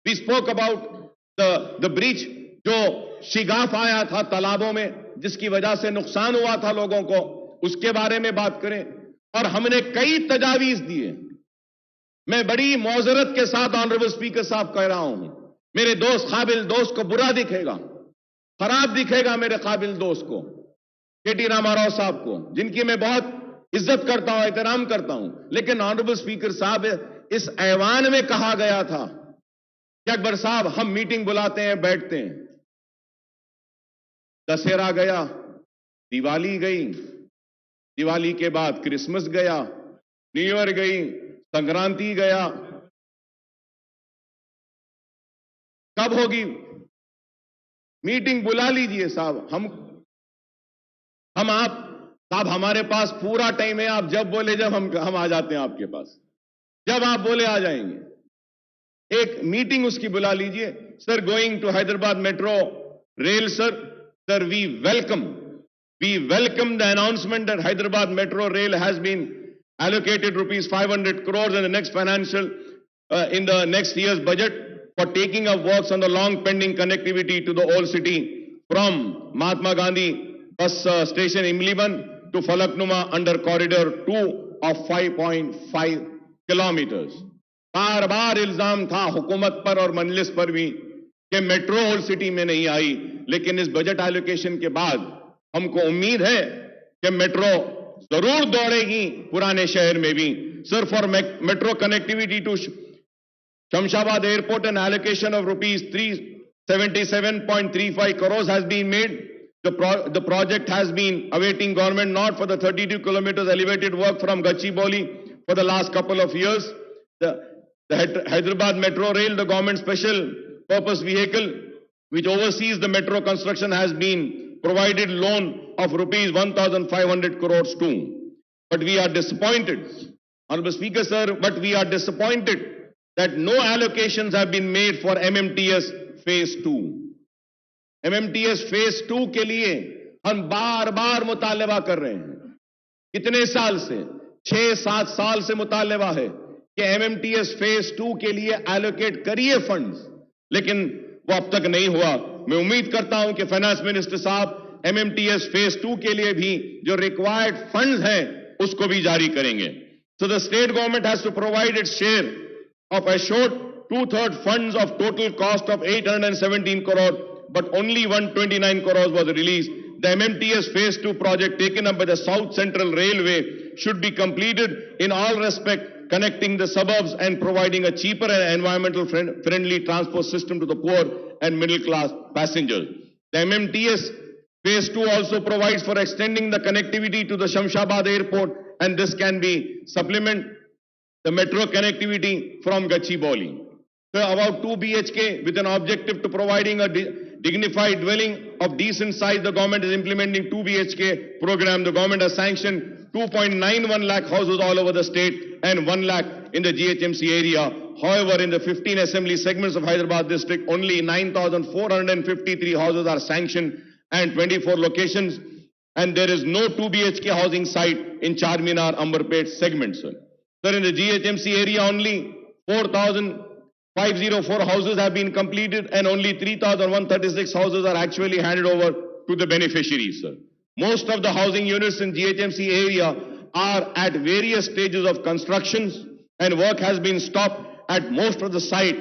B: We spoke about the breach जो शिगाफ आया था तालाबों में, जिसकी वजह से नुकसान हुआ था लोगों को, उसके बारे में बात करें। और हमने कई तजावीज दिए। मैं बड़ी मौजरत के साथ ऑनरेबल स्पीकर साहब कह रहा हूं, मेरे दोस्त काबिल दोस्त को बुरा दिखेगा, खराब दिखेगा मेरे काबिल दोस्त को, केटी रामाराव साहब को, जिनकी मैं बहुत इज्जत करता हूं, एहतराम करता हूं। लेकिन ऑनरेबल स्पीकर साहब, इस ऐवान में कहा गया था कि अकबर साहब हम मीटिंग बुलाते हैं, बैठते हैं। दशहरा गया, दिवाली गई, दिवाली के बाद क्रिसमस गया, न्यू ईयर गई, संक्रांति गया। कब होगी मीटिंग? बुला लीजिए साहब। आप साहब, हमारे पास पूरा टाइम है। आप जब बोले, जब हम आ जाते हैं आपके पास, जब आप बोले आ जाएंगे। एक मीटिंग उसकी बुला लीजिए। Sir going to Hyderabad metro rail, Sir, we welcome the announcement that Hyderabad Metro Rail has been allocated rupees 500 crores in the next in the next year's budget for taking up works on the long pending connectivity to the old city from Mahatma Gandhi bus station Imliban to Falaknuma under corridor 2 of 5.5 kilometers. बार बार इल्जाम था हुकूमत पर और मजलिस पर भी कि metro old city में नहीं आई, लेकिन इस बजट एलोकेशन के बाद हमको उम्मीद है कि मेट्रो जरूर दौड़ेगी पुराने शहर में भी। Sir for metro connectivity to Shamshabad airport and allocation of rupees 377.35 crores has been made. The project has been awaiting government nod for the 32 kilometers elevated work from Gachibowli for the last couple of years. The Hyderabad Metro Rail, the government special purpose vehicle which oversees the metro construction, has been provided loan of rupees 1,500 crores too. But we are disappointed, Honorable Speaker sir, but we are disappointed that no allocations have been made for MMTS phase 2. MMTS phase 2 के लिए हम बार बार मुतालबा कर रहे हैं। कितने साल से? 6-7 साल से मुतालबा है कि MMTS phase 2 के लिए एलोकेट करिए फंड्स, लेकिन वो अब तक नहीं हुआ। मैं उम्मीद करता हूं कि फाइनेंस मिनिस्टर साहब MMTS phase 2 के लिए भी जो रिक्वायर्ड फंड्स हैं उसको भी जारी करेंगे। So the state government has to provide its share of assured 2/3 funds of total cost of 817 crore, but only 129 crores was released. The MMTS phase 2 project taken up by the South Central Railway should be completed in all respect, connecting the suburbs and providing a cheaper and environmental friendly transport system to the poor and middle class passengers. The MMTS Phase 2 also provides for extending the connectivity to the Shamshabad airport, and this can be supplement the metro connectivity from Gachibowli. So about 2 BHK with an objective to providing a dignified dwelling of decent size, the government is implementing 2 BHK program. The government has sanctioned 2.91 lakh houses all over the state and 1 lakh in the GHMC area. However, in the 15 assembly segments of Hyderabad district, only 9,453 houses are sanctioned and 24 locations, and there is no 2 BHK housing site in Charminar, Amberpet segment, sir. Sir, in the GHMC area, only 4,504 houses have been completed and only 3,136 houses are actually handed over to the beneficiaries, sir. Most of the housing units in GHMC area are at various stages of constructions, and work has been stopped at most of the site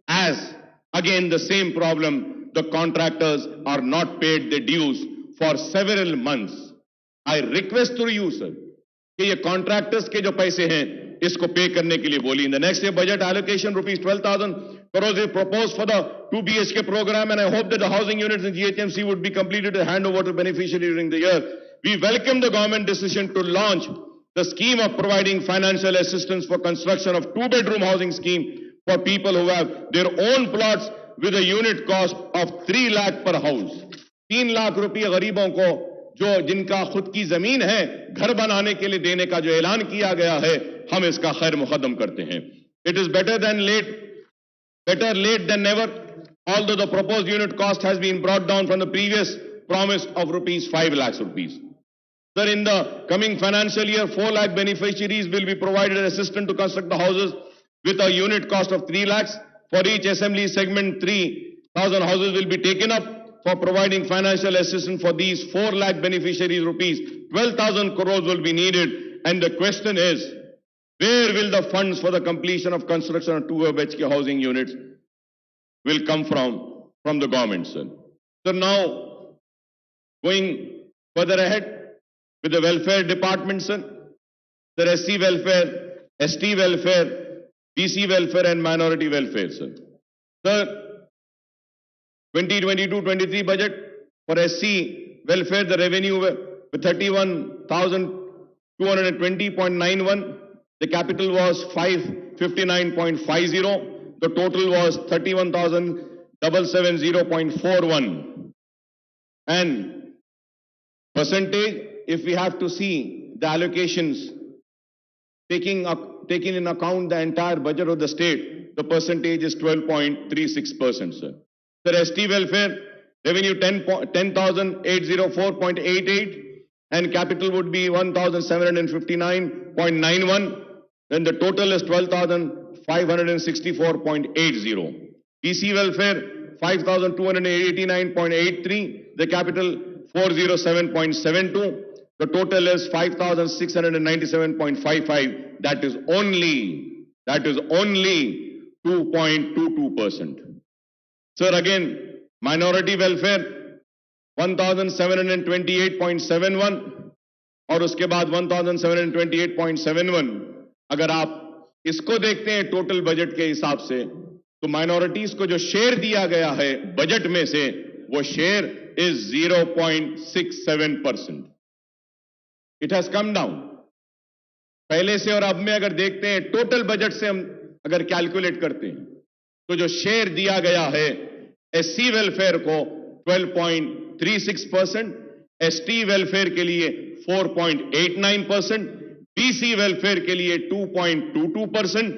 B: as, again, the same problem. The contractors are not paid their dues for several months. I request through you, sir, कि ये contractors के जो पैसे हैं, इसको pay करने के लिए बोली. In the next year budget allocation, rupees 12,000 crores is proposed for the 2 BHK program, and I hope that the housing units in GHMC would be completed to hand over to beneficiaries during the year. We welcome the government decision to launch the scheme of providing financial assistance for construction of 2-bedroom housing scheme for people who have their own plots with a unit cost of 3 lakh per house. 3 lakh रुपये गरीबों को जो जिनका खुद की जमीन है घर बनाने के लिए देने का जो ऐलान किया गया है, हम इसका खैर मुकदम करते हैं. It is better late than never, although the proposed unit cost has been brought down from the previous promise of rupees 5 lakhs rupees. Sir, in the coming financial year, 4 lakh beneficiaries will be provided assistance to construct the houses with a unit cost of 3 lakhs. For each assembly segment, 3,000 houses will be taken up for providing financial assistance for these 4 lakh beneficiaries. Rupees 12,000 crores will be needed. And the question is, where will the funds for the completion of construction of 2 BHK housing units will come from the government, sir? So now, going further ahead with the welfare department, sir, the SC welfare, ST welfare, BC welfare and minority welfare, sir. Sir, 2022-23 budget for SC welfare, the revenue with 31,220.91. The capital was 559.50. The total was 31,770.41. And percentage, if we have to see the allocations, taking in account the entire budget of the state, the percentage is 12.36%, sir. Sir, ST welfare, revenue 10,804.88 and capital would be 1,759.91. Then the total is 12,564.80. PC welfare, 5,289.83. The capital 407.72. The total is 5,697.55. That is only 2.22%. Sir, again, minority welfare 1,728.71 और उसके बाद 1,728.71. अगर आप इसको देखते हैं total budget के हिसाब से, तो माइनॉरिटीज को जो शेयर दिया गया है बजट में से, वो share is 0.67%. It has come down पहले से. और अब में अगर देखते हैं टोटल बजट से हम अगर कैलकुलेट करते हैं, तो जो शेयर दिया गया है एससी वेलफेयर को 12.36%, एसटी वेलफेयर के लिए 4.89%, बीसी वेलफेयर के लिए 2.22%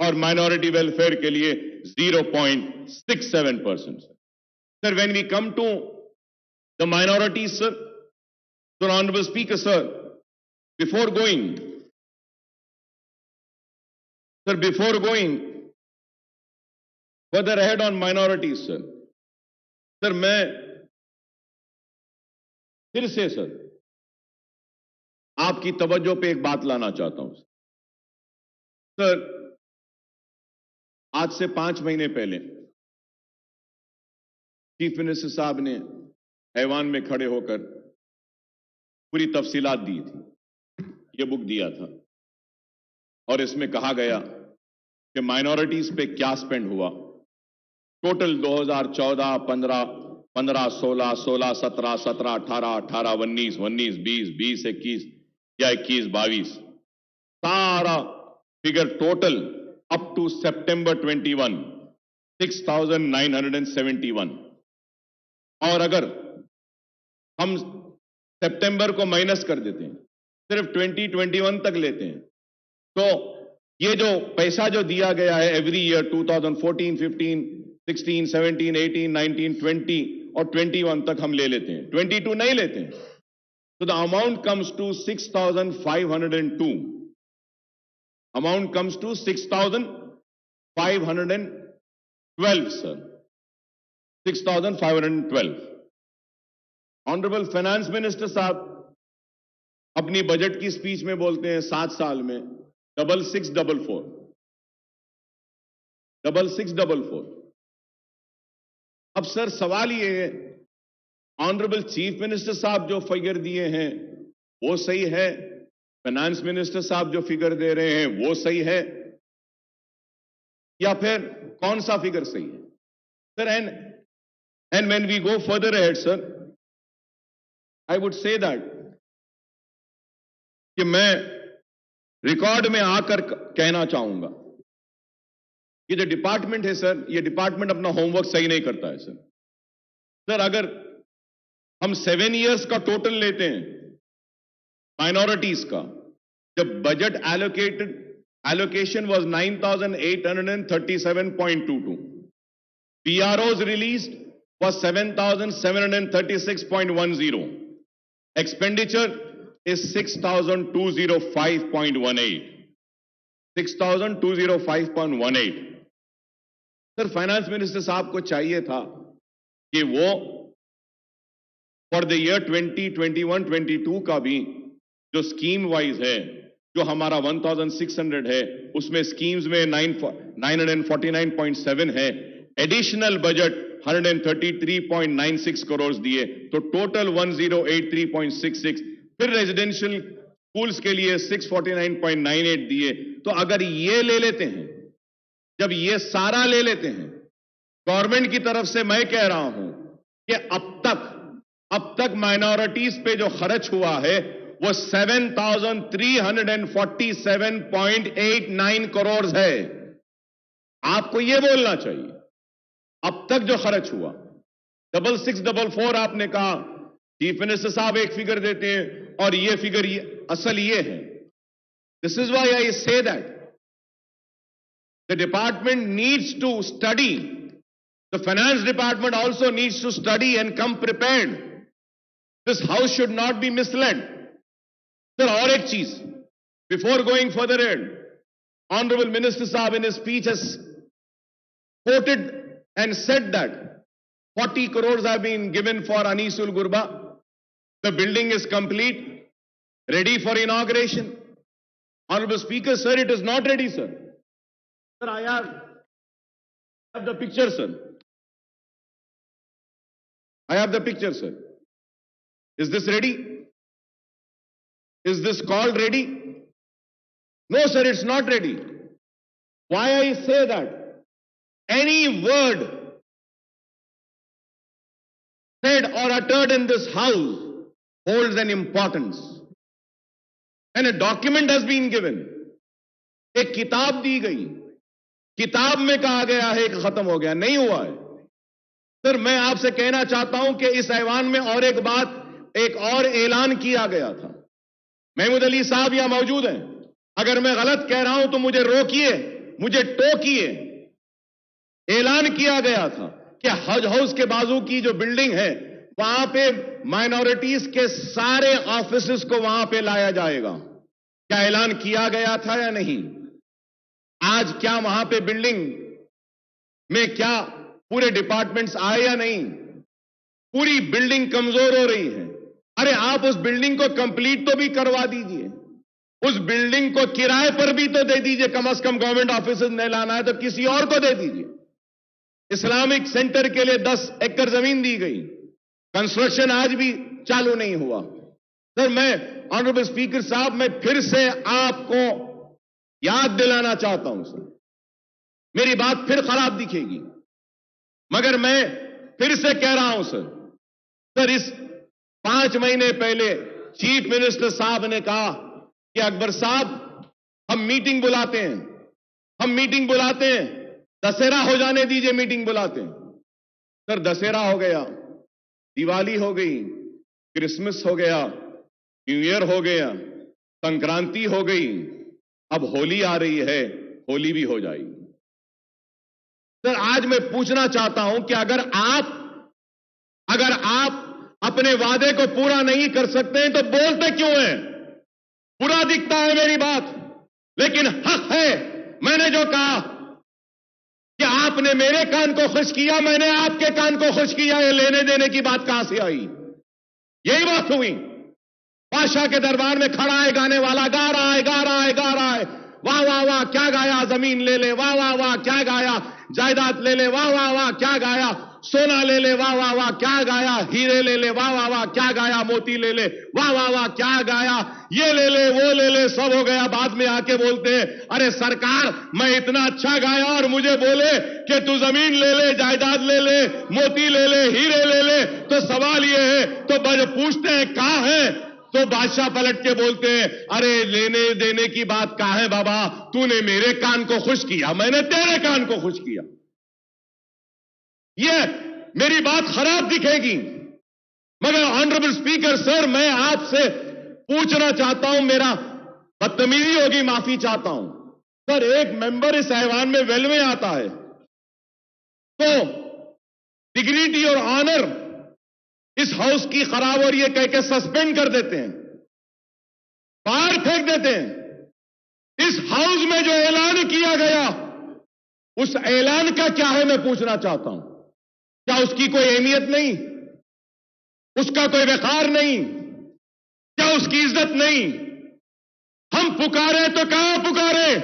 B: और माइनॉरिटी वेलफेयर के लिए 0.67%. Sir, when we come to the minorities, sir, so Honorable Speaker, sir, before going further ahead on minorities, sir, मैं फिर से सर आपकी तवज्जो पे एक बात लाना चाहता हूं. सर, आज से 5 महीने पहले चीफ मिनिस्टर साहब ने ऐवान में खड़े होकर पूरी तफसीलात दी थी. ये बुक दिया था और इसमें कहा गया कि माइनॉरिटीज पे क्या स्पेंड हुआ. टोटल 2014, 15, 15, 16, 16, 17, 17, 18, 18, 19, 19, 20, 20, 21 या 21, 22 सारा फिगर टोटल अप टू सितंबर 21 6,971। और अगर हम सितंबर को माइनस कर देते हैं, सिर्फ 2021 तक लेते हैं, तो ये जो पैसा जो दिया गया है एवरी ईयर 2014, 15, 16, 17, 18, 19, 20 और 21 तक हम ले लेते हैं, 22 नहीं लेते हैं, तो the amount comes to 6,502। Amount comes to 6,512 sir, 6,512। Honourable finance minister साहब अपनी बजट की स्पीच में बोलते हैं 7 साल में 6644, 6644। अब सर सवाल ये है, ऑनरेबल चीफ मिनिस्टर साहब जो फिगर दिए हैं वो सही है, फाइनेंस मिनिस्टर साहब जो फिगर दे रहे हैं वो सही है, या फिर कौन सा फिगर सही है sir? And when we go further ahead sir, I would say that कि मैं रिकॉर्ड में आकर कहना चाहूंगा कि जो डिपार्टमेंट है सर, ये डिपार्टमेंट अपना होमवर्क सही नहीं करता है सर। सर अगर हम 7 इयर्स का टोटल लेते हैं माइनॉरिटीज का, जब budget allocation was 9,837.22, PROs released was 7,736.10, expenditure is 6,205.18, 6,205.18। Sir finance minister साहब को चाहिए था कि वो फॉर द ईयर 2021-22 का भी जो स्कीम वाइज है, जो हमारा 1,600 है, उसमें स्कीम्स में 949.7 है, एडिशनल बजट 133.96 करोड़ दिए, तो टोटल 1083.66, फिर रेजिडेंशियल स्कूल्स के लिए 649.98 दिए। तो अगर ये ले लेते हैं, जब ये सारा ले लेते हैं गवर्नमेंट की तरफ से, मैं कह रहा हूं कि अब तक माइनॉरिटीज पे जो खर्च हुआ है वो 7,347.89 करोड़ है। आपको ये बोलना चाहिए अब तक जो खर्च हुआ। 6644 आपने कहा, चीफ मिनिस्टर साहब एक फिगर देते हैं और ये फिगर असल ये है। This is why I say that the department needs to study, the finance department also needs to study and come prepared. This house should not be misled. Sir और एक चीज, before going further ahead, honourable minister साहब in speech has quoted and said that 40 crores have been given for Anisul Gurba. The building is complete, ready for inauguration. Honorable Speaker, sir, it is not ready, sir. Sir, I have the picture, sir. I have the picture, sir. Is this ready? Is this called ready? No, sir, it's not ready. Why I say that? Any word said or uttered in this house holds an importance. And a document has been given. एक किताब दी गई, किताब में कहा गया है कि खत्म हो गया, नहीं हुआ है। सर मैं आपसे कहना चाहता हूं कि इस ऐवान में और एक बात, एक और ऐलान किया गया था। महमूद अली साहब यहां मौजूद हैं, अगर मैं गलत कह रहा हूं तो मुझे रोकिए, मुझे टोकिए। ऐलान किया गया था कि हज हाउस के बाजू की जो बिल्डिंग है वहां पे माइनॉरिटीज के सारे ऑफिसेस को वहां पे लाया जाएगा। क्या ऐलान किया गया था या नहीं? आज क्या वहां पे बिल्डिंग में क्या पूरे डिपार्टमेंट्स आए या नहीं? पूरी बिल्डिंग कमजोर हो रही है। अरे आप उस बिल्डिंग को कंप्लीट तो भी करवा दीजिए, उस बिल्डिंग को किराए पर भी तो दे दीजिए। कम से कम गवर्नमेंट ऑफिस नहीं लाना है तो किसी और को दे दीजिए। इस्लामिक सेंटर के लिए 10 एकड़ जमीन दी गई, कंस्ट्रक्शन आज भी चालू नहीं हुआ। सर मैं ऑनरेबल स्पीकर साहब, मैं फिर से आपको याद दिलाना चाहता हूं सर, मेरी बात फिर खराब दिखेगी मगर मैं
C: फिर से कह रहा हूं सर, इस 5 महीने पहले चीफ मिनिस्टर साहब ने कहा कि अकबर साहब हम मीटिंग बुलाते हैं, दशहरा हो जाने दीजिए, मीटिंग बुलाते हैं। सर दशहरा हो गया, दिवाली हो गई, क्रिसमस हो गया, न्यू ईयर हो गया, संक्रांति हो गई, अब होली आ रही है, होली भी हो जाएगी। सर आज मैं पूछना चाहता हूं कि अगर आप अपने वादे को पूरा नहीं कर सकते हैं तो बोलते क्यों हैं? बुरा दिखता है मेरी बात, लेकिन हक है। मैंने जो कहा कि आपने मेरे कान को खुश किया, मैंने आपके कान को खुश किया, ये लेने देने की बात कहां से आई? यही बात हुई। बादशाह के दरबार में खड़ा है गाने वाला, गा रहा है, वाह वाह वाह क्या गाया, जमीन ले ले, वाह वाह वाह क्या गाया, जायदाद ले ले, वाह वाह वाह क्या गाया, सोना ले ले, वाह वाह वाह क्या गाया, हीरे ले ले, वाह वाह वाह क्या गाया, मोती ले ले, वाह वाह वाह क्या गाया, ये ले ले, वो ले ले, सब हो गया। बाद में आके बोलते हैं, अरे सरकार मैं इतना अच्छा गाया और मुझे बोले कि तू जमीन ले ले, जायदाद ले ले, मोती ले ले, हीरे ले ले। तो सवाल ये है, तो पूछते हैं कहां है? तो बादशाह पलट के बोलते हैं, अरे लेने देने की बात कहां है बाबा, तूने मेरे कान को खुश किया, मैंने तेरे कान को खुश किया। ये मेरी बात खराब दिखेगी, मगर ऑनरेबल स्पीकर सर मैं आपसे पूछना चाहता हूं, मेरा बदतमीजी होगी, माफी चाहता हूं सर। एक मेंबर इस ऐवान में वेल में आता है तो डिग्निटी और ऑनर इस हाउस की खराब हो रही है कह के सस्पेंड कर देते हैं, बाहर फेंक देते हैं। इस हाउस में जो ऐलान किया गया उस ऐलान का क्या है, मैं पूछना चाहता हूं। क्या उसकी कोई अहमियत नहीं? उसका कोई वकार नहीं? क्या उसकी इज्जत नहीं? हम पुकारे तो कहां पुकारे,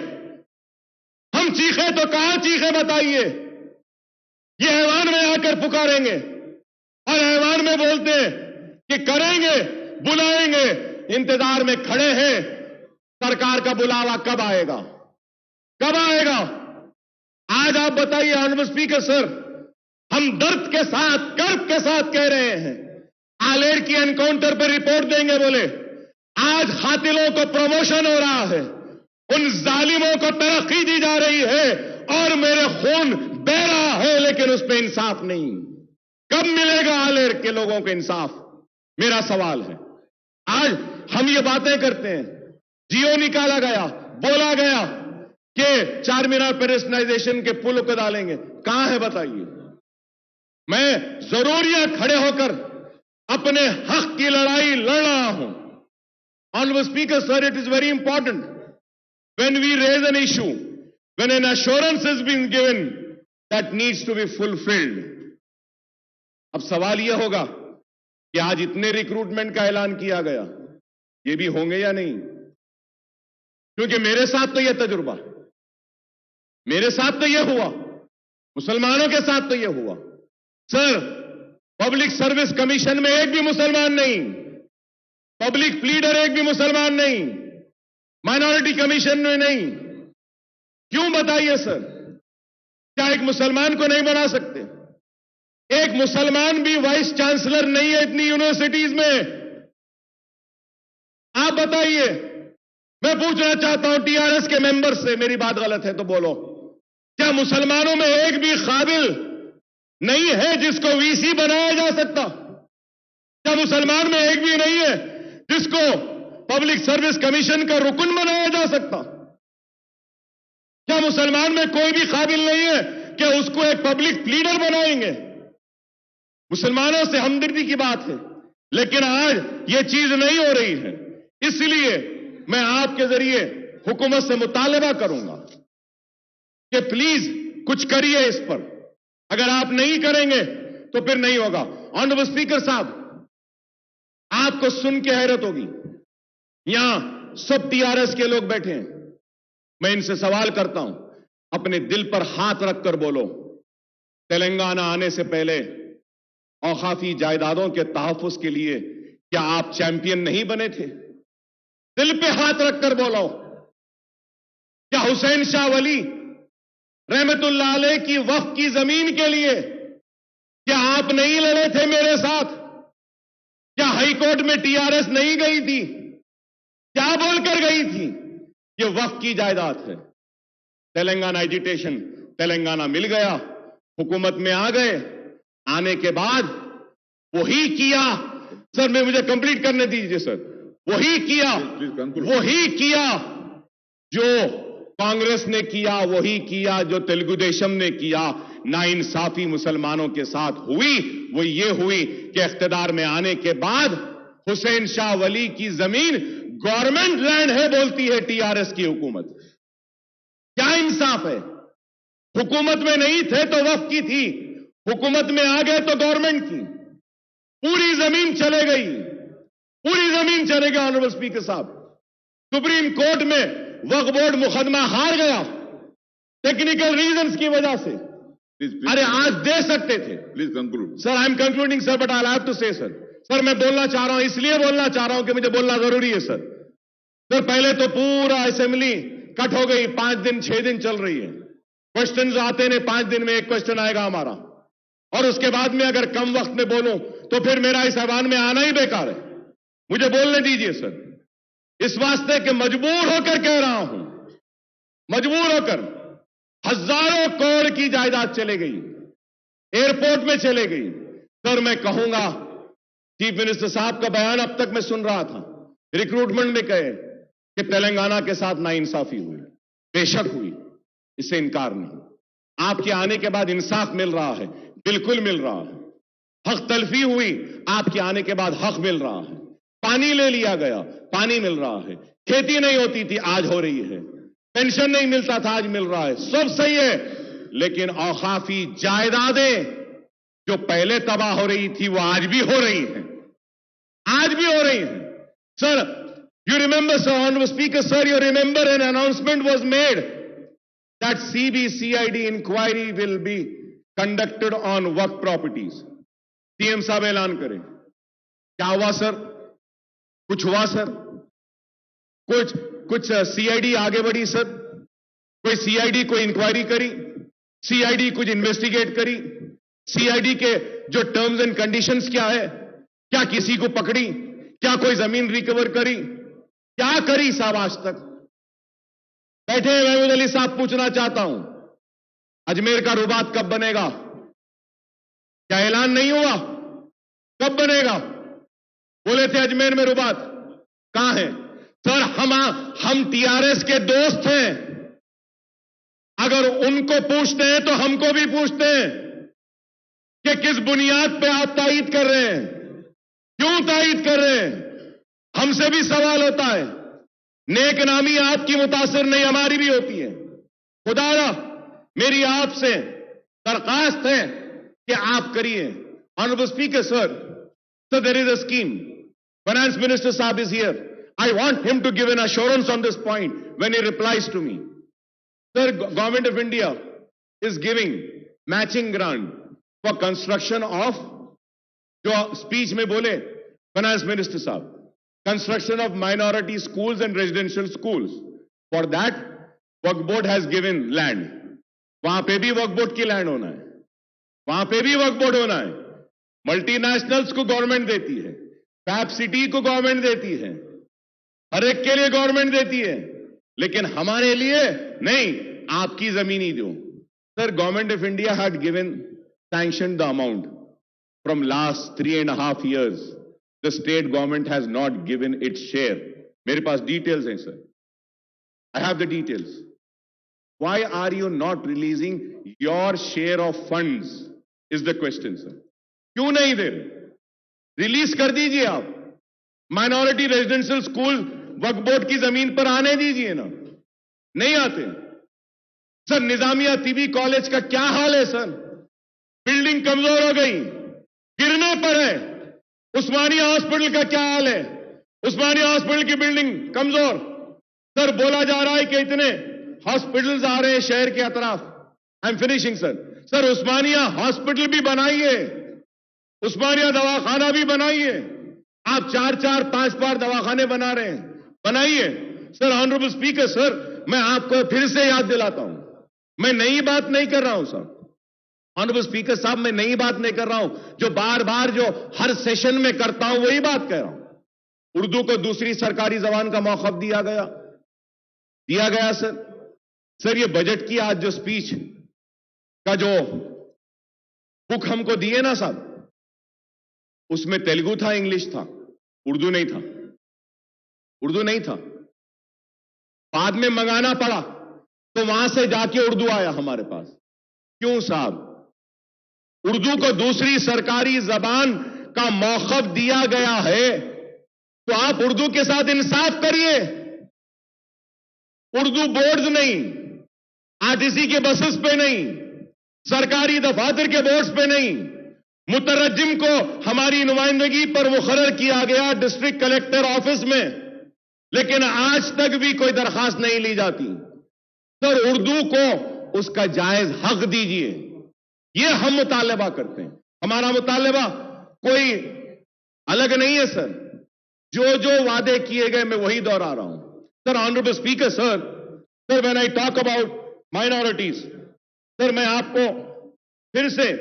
C: हम चीखे तो कहां चीखे, बताइए। ये ऐवान में आकर पुकारेंगे और ऐवान में बोलते हैं कि करेंगे, बुलाएंगे, इंतजार में खड़े हैं। सरकार का बुलावा कब आएगा? आज आप बताइए ऑनरेबल स्पीकर सर, हम दर्द के साथ, गर्व के साथ कह रहे हैं, आलेर की एनकाउंटर पर रिपोर्ट देंगे, बोले आज कातिलों को प्रमोशन हो रहा है, उन जालिमों को तरक्की दी जा रही है और मेरे खून बह रहा है, लेकिन उस पर इंसाफ नहीं। कब मिलेगा आलेर के लोगों को इंसाफ? मेरा सवाल है। आज हम ये बातें करते हैं, जियो निकाला गया, बोला गया कि चारमीनार पेडेस्ट्रियनाइजेशन के पुल को डालेंगे, कहां है बताइए। मैं जरूर यहां खड़े होकर अपने हक की लड़ाई लड़ रहा हूं। Honourable speaker sir, it is very important when we raise an issue, when an assurance is been given, that needs to be fulfilled. अब सवाल यह होगा कि आज इतने रिक्रूटमेंट का ऐलान किया गया, ये भी होंगे या नहीं? क्योंकि मेरे साथ तो यह तजुर्बा, मेरे साथ तो यह हुआ, मुसलमानों के साथ तो यह हुआ। सर, पब्लिक सर्विस कमीशन में एक भी मुसलमान नहीं, पब्लिक प्लीडर एक भी मुसलमान नहीं, माइनॉरिटी कमीशन में नहीं। क्यों बताइए सर? क्या एक मुसलमान को नहीं बना सकते? एक मुसलमान भी वाइस चांसलर नहीं है इतनी यूनिवर्सिटीज में। आप बताइए। मैं पूछना चाहता हूं टीआरएस के मेंबर से, मेरी बात गलत है तो बोलो, क्या मुसलमानों में एक भी काबिल नहीं है जिसको वीसी बनाया जा सकता? क्या मुसलमान में एक भी नहीं है जिसको पब्लिक सर्विस कमीशन का रुकन बनाया जा सकता? क्या मुसलमान में कोई भी काबिल नहीं है कि उसको एक पब्लिक लीडर बनाएंगे? मुसलमानों से हमदर्दी की बात है, लेकिन आज यह चीज नहीं हो रही है। इसलिए मैं आपके जरिए हुकूमत से मुतालबा करूंगा कि प्लीज कुछ करिए इस पर। अगर आप नहीं करेंगे तो फिर नहीं होगा। ऑनरेबल स्पीकर साहब, आपको सुन के हैरत होगी, यहां सब टीआरएस के लोग बैठे हैं। मैं इनसे सवाल करता हूं, अपने दिल पर हाथ रखकर बोलो, तेलंगाना आने से पहले औकाफी जायदादों के तहफ्फुज के लिए क्या आप चैंपियन नहीं बने थे? दिल पे हाथ रखकर बोलो। क्या हुसैन शाह वली रहमतुल्लाह अलैह की वक्फ की जमीन के लिए क्या आप नहीं लड़े थे मेरे साथ? क्या हाईकोर्ट में टीआरएस नहीं गई थी? क्या बोलकर गई थी? ये वक्फ की जायदाद है। तेलंगाना एजिटेशन, तेलंगाना मिल गया, हुकूमत में आ गए, आने के बाद वही किया। सर मैं मुझे कंप्लीट करने दीजिए सर। वही किया जो कांग्रेस ने किया, वही किया जो तेलुगु देशम ने किया। नाइंसाफी मुसलमानों के साथ हुई, वो ये हुई कि इख्तिदार में आने के बाद हुसैन शाह वली की जमीन गवर्नमेंट लैंड है बोलती है टीआरएस की हुकूमत। क्या इंसाफ है? हुकूमत में नहीं थे तो वक्फ की थी, हुकूमत में आ गए तो गवर्नमेंट की। पूरी जमीन चले गई, पूरी जमीन चले गई। ऑनरेबल स्पीकर साहब, सुप्रीम कोर्ट में वक्फ बोर्ड मुकदमा हार गया टेक्निकल रीजंस की वजह से। अरे आज दे सकते थे।
A: Please conclude
C: sir, I am concluding sir, but I have to say sir. Sir मैं बोलना चाह रहा हूं, इसलिए बोलना चाह रहा हूं कि मुझे बोलना जरूरी है सर। सर पहले तो पूरा असेंबली कट हो गई, 5 दिन 6 दिन चल रही है। क्वेश्चंस आते ने, 5 दिन में एक क्वेश्चन आएगा हमारा, और उसके बाद में अगर कम वक्त में बोलूं तो फिर मेरा इस ऐवान में आना ही बेकार है। मुझे बोलने दीजिए सर। इस वास्ते कि मजबूर होकर कह रहा हूं, मजबूर होकर। हजारों करोड़ की जायदाद चले गई, एयरपोर्ट में चले गई। सर मैं कहूंगा, चीफ मिनिस्टर साहब का बयान अब तक मैं सुन रहा था, रिक्रूटमेंट में कहे कि तेलंगाना के साथ नाइंसाफी हुई। बेशक हुई, इससे इनकार नहीं। आपके आने के बाद इंसाफ मिल रहा है, बिल्कुल मिल रहा है। हक तलफी हुई, आपके आने के बाद हक मिल रहा है। पानी ले लिया गया, पानी मिल रहा है। खेती नहीं होती थी, आज हो रही है। पेंशन नहीं मिलता था, आज मिल रहा है। सब सही है, लेकिन औकाफी जायदादें जो पहले तबाह हो रही थी वो आज भी हो रही हैं, आज भी हो रही हैं। Sir, you remember, sir, honorable speaker, sir, you remember an announcement was made that CBCID inquiry will be conducted on work properties. CM साहब ऐलान करें। क्या हुआ सर? कुछ हुआ सर? कुछ सीआईडी आगे बढ़ी सर? कोई सीआईडी कोई इंक्वायरी करी? सीआईडी कुछ इन्वेस्टिगेट करी? सीआईडी के जो टर्म्स एंड कंडीशंस क्या है? क्या किसी को पकड़ी? क्या कोई जमीन रिकवर करी? क्या करी साहब आज तक? बैठे महमूद अली साहब, पूछना चाहता हूं, अजमेर का रुबात कब बनेगा? क्या ऐलान नहीं हुआ? कब बनेगा? बोले थे अजमेर में रुबात, कहां है? सर हम टीआरएस के दोस्त हैं, अगर उनको पूछते हैं तो हमको भी पूछते हैं कि किस बुनियाद पे आप तायीद कर रहे हैं, क्यों तायीद कर रहे हैं? हमसे भी सवाल होता है। नेक नामी आपकी मुतासिर नहीं, हमारी भी होती है। खुदारा मेरी आपसे दरखास्त है कि आप करिए। Honourable speaker sir, there is a scheme, finance minister साहब is here, I want him to give an assurance on this point when he replies to me. Sir, Government of India is giving matching grant for construction of, जो speech में बोले Finance Minister साहब, construction of minority schools and residential schools. For that, Waqf Board has given land. वहां पे भी Waqf Board की land होना है, वहां पे भी Waqf Board होना है। मल्टीनेशनल्स को गवर्नमेंट देती है, फैब सिटी को गवर्नमेंट देती है, हर एक के लिए गवर्नमेंट देती है, लेकिन हमारे लिए नहीं। आपकी जमीन ही दो। Sir, government of India had given sanction the amount from last 3.5 years. The state government has not given its share. मेरे पास डिटेल्स हैं sir, I have the details. Why are you not releasing your share of funds is the question sir. क्यों नहीं दे रहे? Release कर दीजिए आप। Minority residential school Waqf board की जमीन पर आने दीजिए ना, नहीं आते। सर, निजामिया तिबी कॉलेज का क्या हाल है सर? बिल्डिंग कमजोर हो गई, गिरने पर है। उस्मानिया हॉस्पिटल का क्या हाल है? उस्मानिया हॉस्पिटल की बिल्डिंग कमजोर। सर, बोला जा रहा है कि इतने हॉस्पिटल्स आ रहे हैं शहर के अतराफ। I am finishing sir. Sir, Osmania hospital भी बनाइए, उस्मानिया दवाखाना भी बनाइए। आप 4-4, 5 दवाखाने बना रहे हैं, बनाइए। सर, ऑनरेबल स्पीकर सर, मैं आपको फिर से याद दिलाता हूं, मैं नई बात नहीं कर रहा हूं सर। ऑनरेबल स्पीकर साहब, मैं नई बात नहीं कर रहा हूं, जो बार बार जो हर सेशन में करता हूं वही बात कह रहा हूं। उर्दू को दूसरी सरकारी जबान का मौक़िफ़ दिया गया सर। ये बजट की आज जो स्पीच का जो बुक हमको दिए ना साहब, उसमें तेलुगु था, इंग्लिश था, उर्दू नहीं था। बाद में मंगाना पड़ा तो वहां से जाके उर्दू आया हमारे पास। क्यों साहब? उर्दू को दूसरी सरकारी जबान का मौक़िफ़ दिया गया है तो आप उर्दू के साथ इंसाफ करिए। उर्दू बोर्ड्स नहीं, आरटीसी के बसेस पे नहीं, सरकारी दफातर के बोर्ड्स पे नहीं, मुतरज्जिम को हमारी नुमाइंदगी पर मुकर्रर किया गया डिस्ट्रिक्ट कलेक्टर ऑफिस में, लेकिन आज तक भी कोई दरखास्त नहीं ली जाती। सर, उर्दू को उसका जायज हक दीजिए, ये हम मुतालबा करते हैं। हमारा मुतालबा कोई अलग नहीं है सर, जो वादे किए गए मैं वही दोहरा रहा हूं। Sir, honourable speaker sir, when I talk about minorities, sir मैं आपको फिर से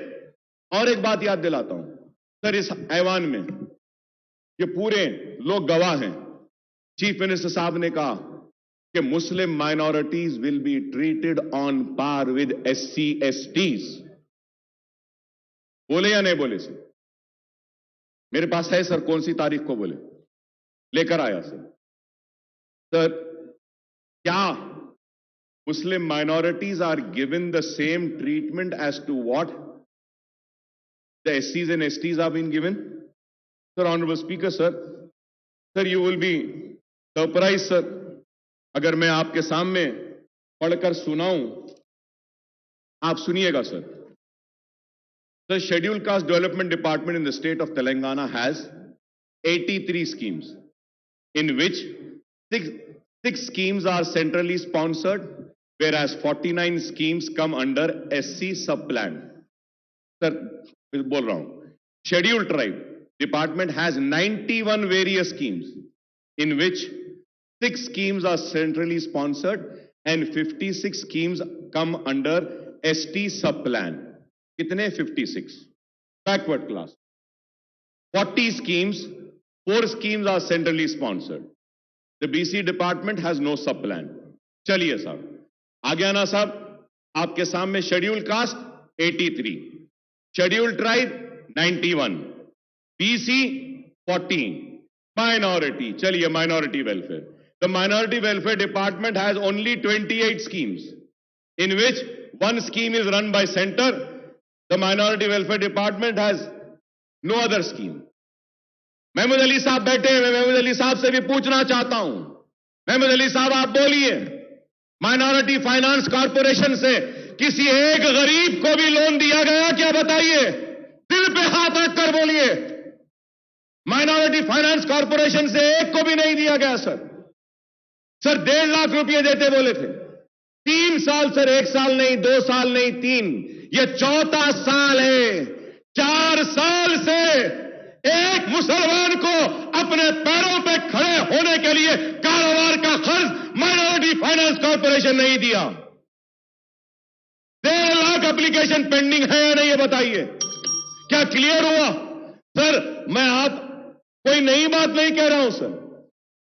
C: और एक बात याद दिलाता हूं। सर, इस ऐवान में ये पूरे लोग गवाह हैं, चीफ मिनिस्टर साहब ने कहा कि Muslim minorities will be treated on par with SC STs। बोले या नहीं बोले सर? मेरे पास है सर, कौन सी तारीख को बोले, लेकर आया सर। सर, क्या Muslim minorities are given the same treatment as to what the SCs and STs have been given? Sir, Honorable Speaker, sir, you will be surprised, sir, अगर मैं आपके सामने पढ़कर सुनाऊं, आप सुनिएगा sir. The Scheduled Caste Development Department in the state of Telangana has 83 schemes, in which six schemes are centrally sponsored, whereas 49 schemes come under SC sub-plan. Sir, बोल रहा हूं, Scheduled Tribe Department has 91 various schemes, in which 6 schemes are centrally sponsored and 56 schemes come under ST sub-plan. कितने? 56. Backward class. 40 schemes, 4 schemes are centrally sponsored. The BC department has no sub-plan. चलिए साहब, आ गया ना साहब आपके सामने schedule caste 83, schedule tribe 91, BC 14, minority. चलिए, minority welfare. The minority welfare department has only 28 schemes, in which 1 scheme is run by center. The minority welfare department has no other scheme. Mahmood Ali साहब बैठे हैं, मैं महमूद अली साहब से भी पूछना चाहता हूं। महमूद अली साहब, आप बोलिए, माइनॉरिटी फाइनेंस कॉर्पोरेशन से किसी एक गरीब को भी लोन दिया गया क्या? बताइए, दिल पे हाथ रखकर बोलिए। माइनॉरिटी फाइनेंस कॉर्पोरेशन से एक को भी नहीं दिया गया सर। सर, 1.5 लाख रुपए देते बोले थे, 3 साल सर, 1 साल नहीं, 2 साल नहीं, 3, ये 4था साल है। 4 साल से एक मुसलमान को अपने पैरों पे खड़े होने के लिए कारोबार का खर्च माइनॉरिटी फाइनेंस कॉर्पोरेशन नहीं दिया। 1.5 लाख एप्लीकेशन पेंडिंग है या नहीं, ये बताइए। क्या क्लियर हुआ? सर, मैं आप कोई नई बात नहीं कह रहा हूं सर,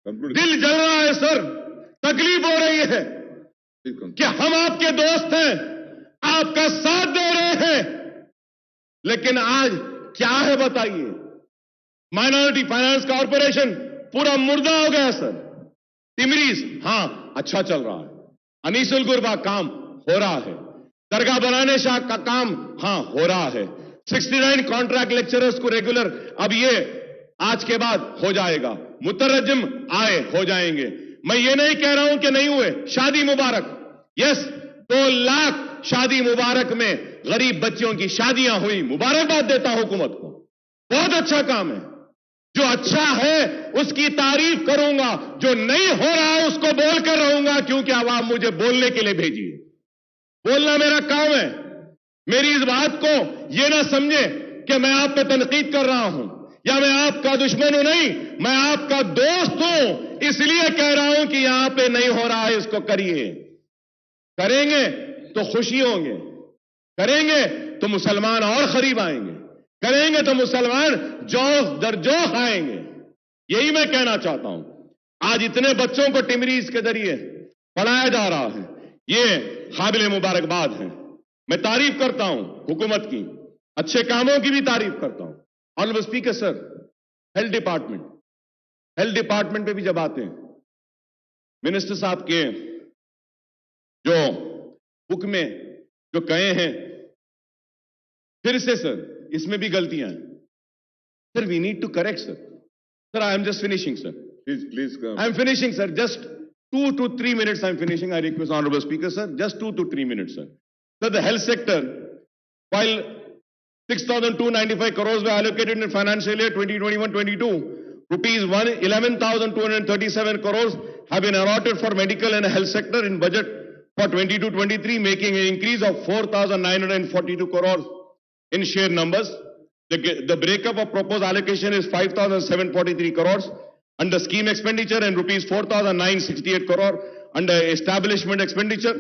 C: दिल जल रहा है सर, तकलीफ हो रही है कि हम आपके दोस्त हैं, आपका साथ दे रहे हैं, लेकिन आज क्या है बताइए? माइनॉरिटी फाइनेंस कॉर्पोरेशन पूरा मुर्दा हो गया सर। टिमरीज, हां, अच्छा चल रहा है। अनीसुल गुरबा काम हो रहा है। दरगाह बनाने शाह का काम हां हो रहा है। 69 कॉन्ट्रैक्ट लेक्चरर्स को रेगुलर अब ये आज के बाद हो जाएगा। मुतरज्जिम आए हो जाएंगे। मैं ये नहीं कह रहा हूं कि नहीं हुए। शादी मुबारक, यस, 2 लाख शादी मुबारक में गरीब बच्चियों की शादियां हुई। मुबारकबाद देता हूं हुकूमत को, बहुत अच्छा काम है। जो अच्छा है उसकी तारीफ करूंगा, जो नहीं हो रहा है उसको बोल कर रहूंगा, क्योंकि आवाम मुझे बोलने के लिए भेजी है। बोलना मेरा काम है। मेरी इस बात को यह ना समझे कि मैं आप पे तनकीद कर रहा हूं या मैं आपका दुश्मन हूं। नहीं, मैं आपका दोस्त हूं, इसलिए कह रहा हूं कि यहां पे नहीं हो रहा है, इसको करिए। करेंगे तो खुशी होंगे, करेंगे तो मुसलमान और करीब आएंगे, करेंगे तो मुसलमान जोश दर जोश आएंगे। यही मैं कहना चाहता हूं। आज इतने बच्चों को टिमरीज के जरिए पढ़ाया जा रहा है, ये काबिल मुबारकबाद है। मैं तारीफ करता हूं हुकूमत की, अच्छे कामों की भी तारीफ करता हूं। Honourable speaker sir, health department पे भी जब आते हैं, मिनिस्टर साहब के जो बुक में जो कहे हैं, फिर से सर इसमें भी गलतियां हैं। Sir we need to correct sir. Sir I am just finishing sir.
A: Please come.
C: I am finishing, sir. Just 2 to 3 minutes I am finishing. I request Honorable Speaker, sir. Just 2 to 3 minutes, sir. Sir, the health sector, while 6,295 crores were allocated in financial year 2021-22, rupees 11,237 crores have been allotted for medical and health sector in budget for 22-23, making an increase of 4,942 crores in share numbers. The breakup of proposed allocation is 5,743 crores under scheme expenditure and rupees 4,968 crore under establishment expenditure.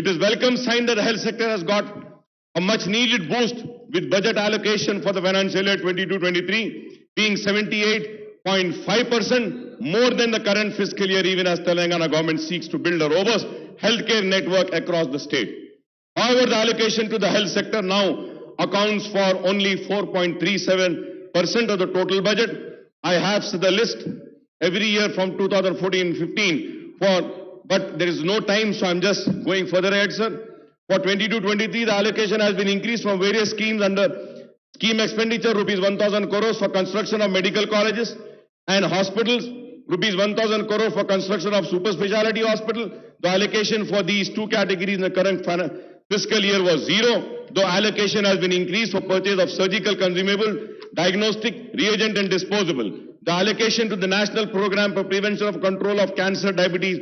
C: It is welcome sign that the health sector has got a much needed boost with budget allocation for the financial year 22-23 being 78.5% more than the current fiscal year, even as Telangana government seeks to build a robust healthcare network across the state. However, the allocation to the health sector now accounts for only 4.37% of the total budget. I have the list every year from 2014-15 but there is no time, so I'm just going further ahead, sir. For 22-23, the allocation has been increased from various schemes under scheme expenditure, rupees 1,000 crores for construction of medical colleges and hospitals, rupees 1,000 crores for construction of super speciality hospital. The allocation for these two categories in the current fiscal year was zero, though allocation has been increased for purchase of surgical consumable, diagnostic, reagent and disposable. The allocation to the National Program for Prevention of Control of Cancer, Diabetes,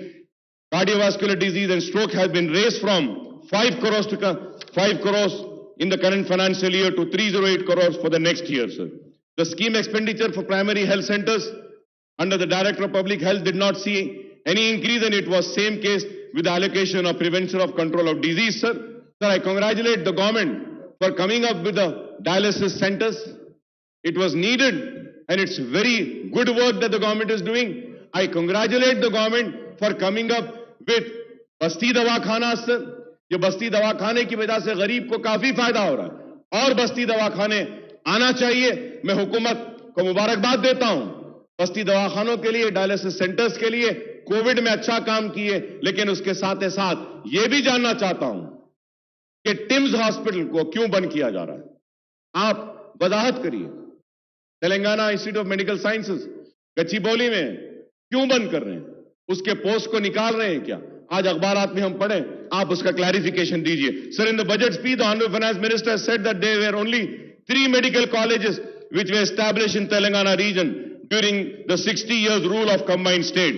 C: Cardiovascular Disease and Stroke has been raised from 5 crores to 5 crores in the current financial year to 308 crores for the next year, sir. The scheme expenditure for primary health centers under the Director of Public Health did not see any increase, and it was same case with the allocation of prevention of control of disease, sir. Sir, I congratulate the government for coming up with the dialysis centers. It was needed. And it's very good work that the government is doing. I congratulate the government for coming up with बस्ती दवाखाना sir. ये बस्ती दवाखाने की वजह से गरीब को काफी फायदा हो रहा है और बस्ती दवाखाने आना चाहिए। मैं हुकूमत को मुबारकबाद देता हूं बस्ती दवाखानों के लिए, डायलिसिस सेंटर्स के लिए। कोविड में अच्छा काम किए, लेकिन उसके साथ साथ ये भी जानना चाहता हूं कि टिम्स हॉस्पिटल को क्यों बंद किया जा रहा है। आप वजाहत करिए। Telangana institute of medical sciences Gachibowli में क्यों बंद कर रहे हैं? उसके पोस्ट को निकाल रहे हैं क्या? आज अखबारात में हम पढ़े, आप उसका क्लैरिफिकेशन दीजिए। Sir, in the budget speech the honourable finance minister said that there were only 3 medical colleges which were established in Telangana region during the 60 years rule of combined state.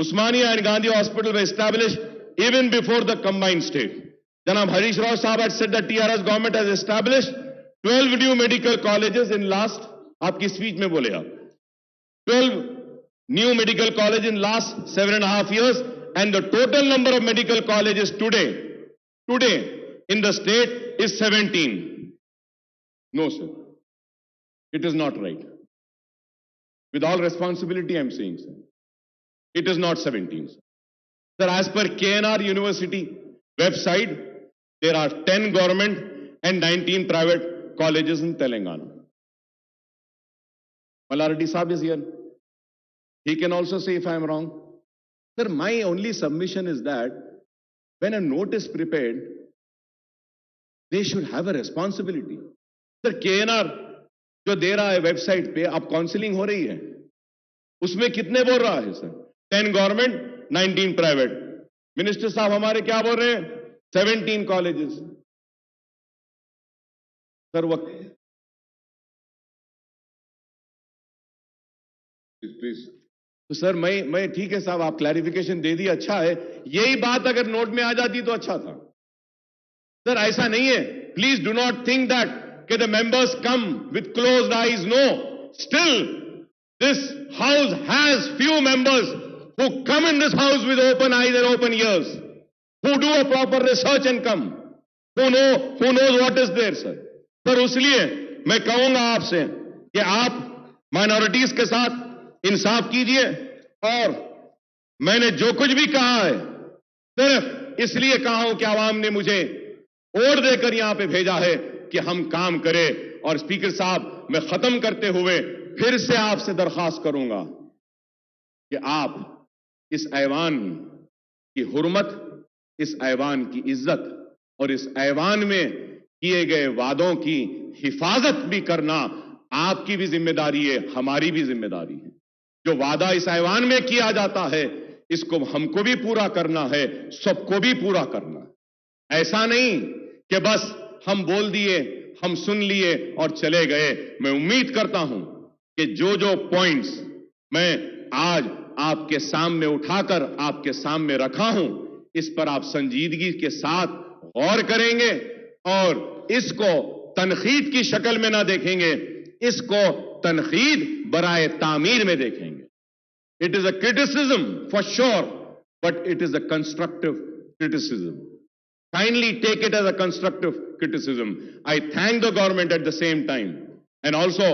C: Usmania and Gandhi Hospital were established even before the combined state. Janab Harish Rao Sahab had said that TRS government has established 12 new medical colleges in last, आपकी speech में बोले आप, 12 new medical colleges in last 7.5 years, and the total number of medical colleges today in the state is 17. No, sir. It is not right. With all responsibility, I am saying, sir. It is not 17, sir. Sir, as per KNR University website, there are 10 government and 19 private colleges in Telangana. Malarati Saab is here. He can also say if I am wrong. Sir, my only submission is that when a note is prepared, they should have a responsibility. Sir, KNR जो दे रहा है website पे, अब counselling हो रही है, उसमें कितने बोल रहा है सर? 10 government, 19 private. मिनिस्टर साहब हमारे क्या बोल रहे हैं? 17 कॉलेजेस। सर वक्त
A: Please.
C: तो सर मैं ठीक है साहब, आप क्लैरिफिकेशन दे दिए, अच्छा है। यही बात अगर नोट में आ जाती तो अच्छा था। सर ऐसा नहीं है। Please do not think that कि the members come with closed eyes. No. Still, this house has few members who come in this house with open eyes and open ears, who do a proper research and come, who knows what is there, sir. Sir इसलिए मैं कहूंगा आपसे कि आप minorities के साथ इंसाफ कीजिए और मैंने जो कुछ भी कहा है सिर्फ इसलिए कहा हूं कि आवाम ने मुझे वोट देकर यहां पे भेजा है कि हम काम करें। और स्पीकर साहब, मैं खत्म करते हुए फिर से आपसे दरखास्त करूंगा कि आप इस ऐवान की हुर्मत, इस ऐवान की इज्जत और इस ऐवान में किए गए वादों की हिफाजत भी करना आपकी भी जिम्मेदारी है, हमारी भी जिम्मेदारी है। जो वादा इस ऐवान में किया जाता है इसको हमको भी पूरा करना है, सबको भी पूरा करना है। ऐसा नहीं कि बस हम बोल दिए, हम सुन लिए और चले गए। मैं उम्मीद करता हूं कि जो जो पॉइंट्स मैं आज आपके सामने उठाकर आपके सामने रखा हूं, इस पर आप संजीदगी के साथ गौर करेंगे और इसको तनकीद की शक्ल में ना देखेंगे, इसको तनकीद बराए तामीर में देखेंगे। It is a criticism for sure, but it is a constructive criticism. Kindly take it as a constructive criticism. I thank the government at the same time. And also,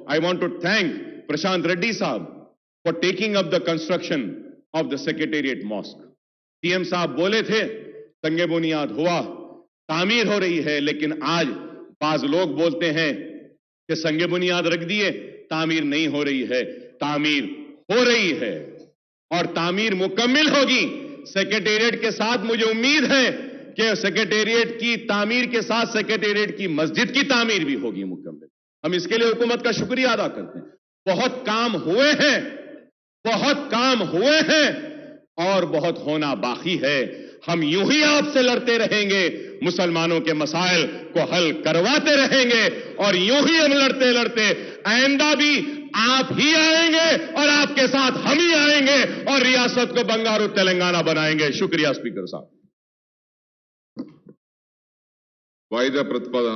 C: I want to thank Prashant Reddy Saab for taking up the construction of the Secretariat Mosque. CM साहब बोले थे, संगे बुनियाद हुआ, तामीर हो रही है, लेकिन आज बाज लोग बोलते हैं कि संगे बुनियाद रख दिए, तामीर नहीं हो रही है। तामीर हो रही है और तामीर मुकम्मिल होगी। सेक्रेटेरिएट के साथ मुझे उम्मीद है कि सेक्रेटेरिएट की तामीर के साथ सेक्रेटेरिएट की मस्जिद की तामीर भी होगी मुकम्मल। हम इसके लिए हुकूमत का शुक्रिया अदा करते हैं। बहुत काम हुए हैं, बहुत काम हुए हैं और बहुत होना बाकी है। हम यूं ही आपसे लड़ते रहेंगे, मुसलमानों के मसाइल को हल करवाते रहेंगे और यूं ही हम लड़ते लड़ते आइंदा भी आप ही आएंगे और आपके साथ हम ही आएंगे और रियासत को बंगारू तेलंगाना बनाएंगे। शुक्रिया स्पीकर साहब।
A: వాయిదా ప్రతిపాదన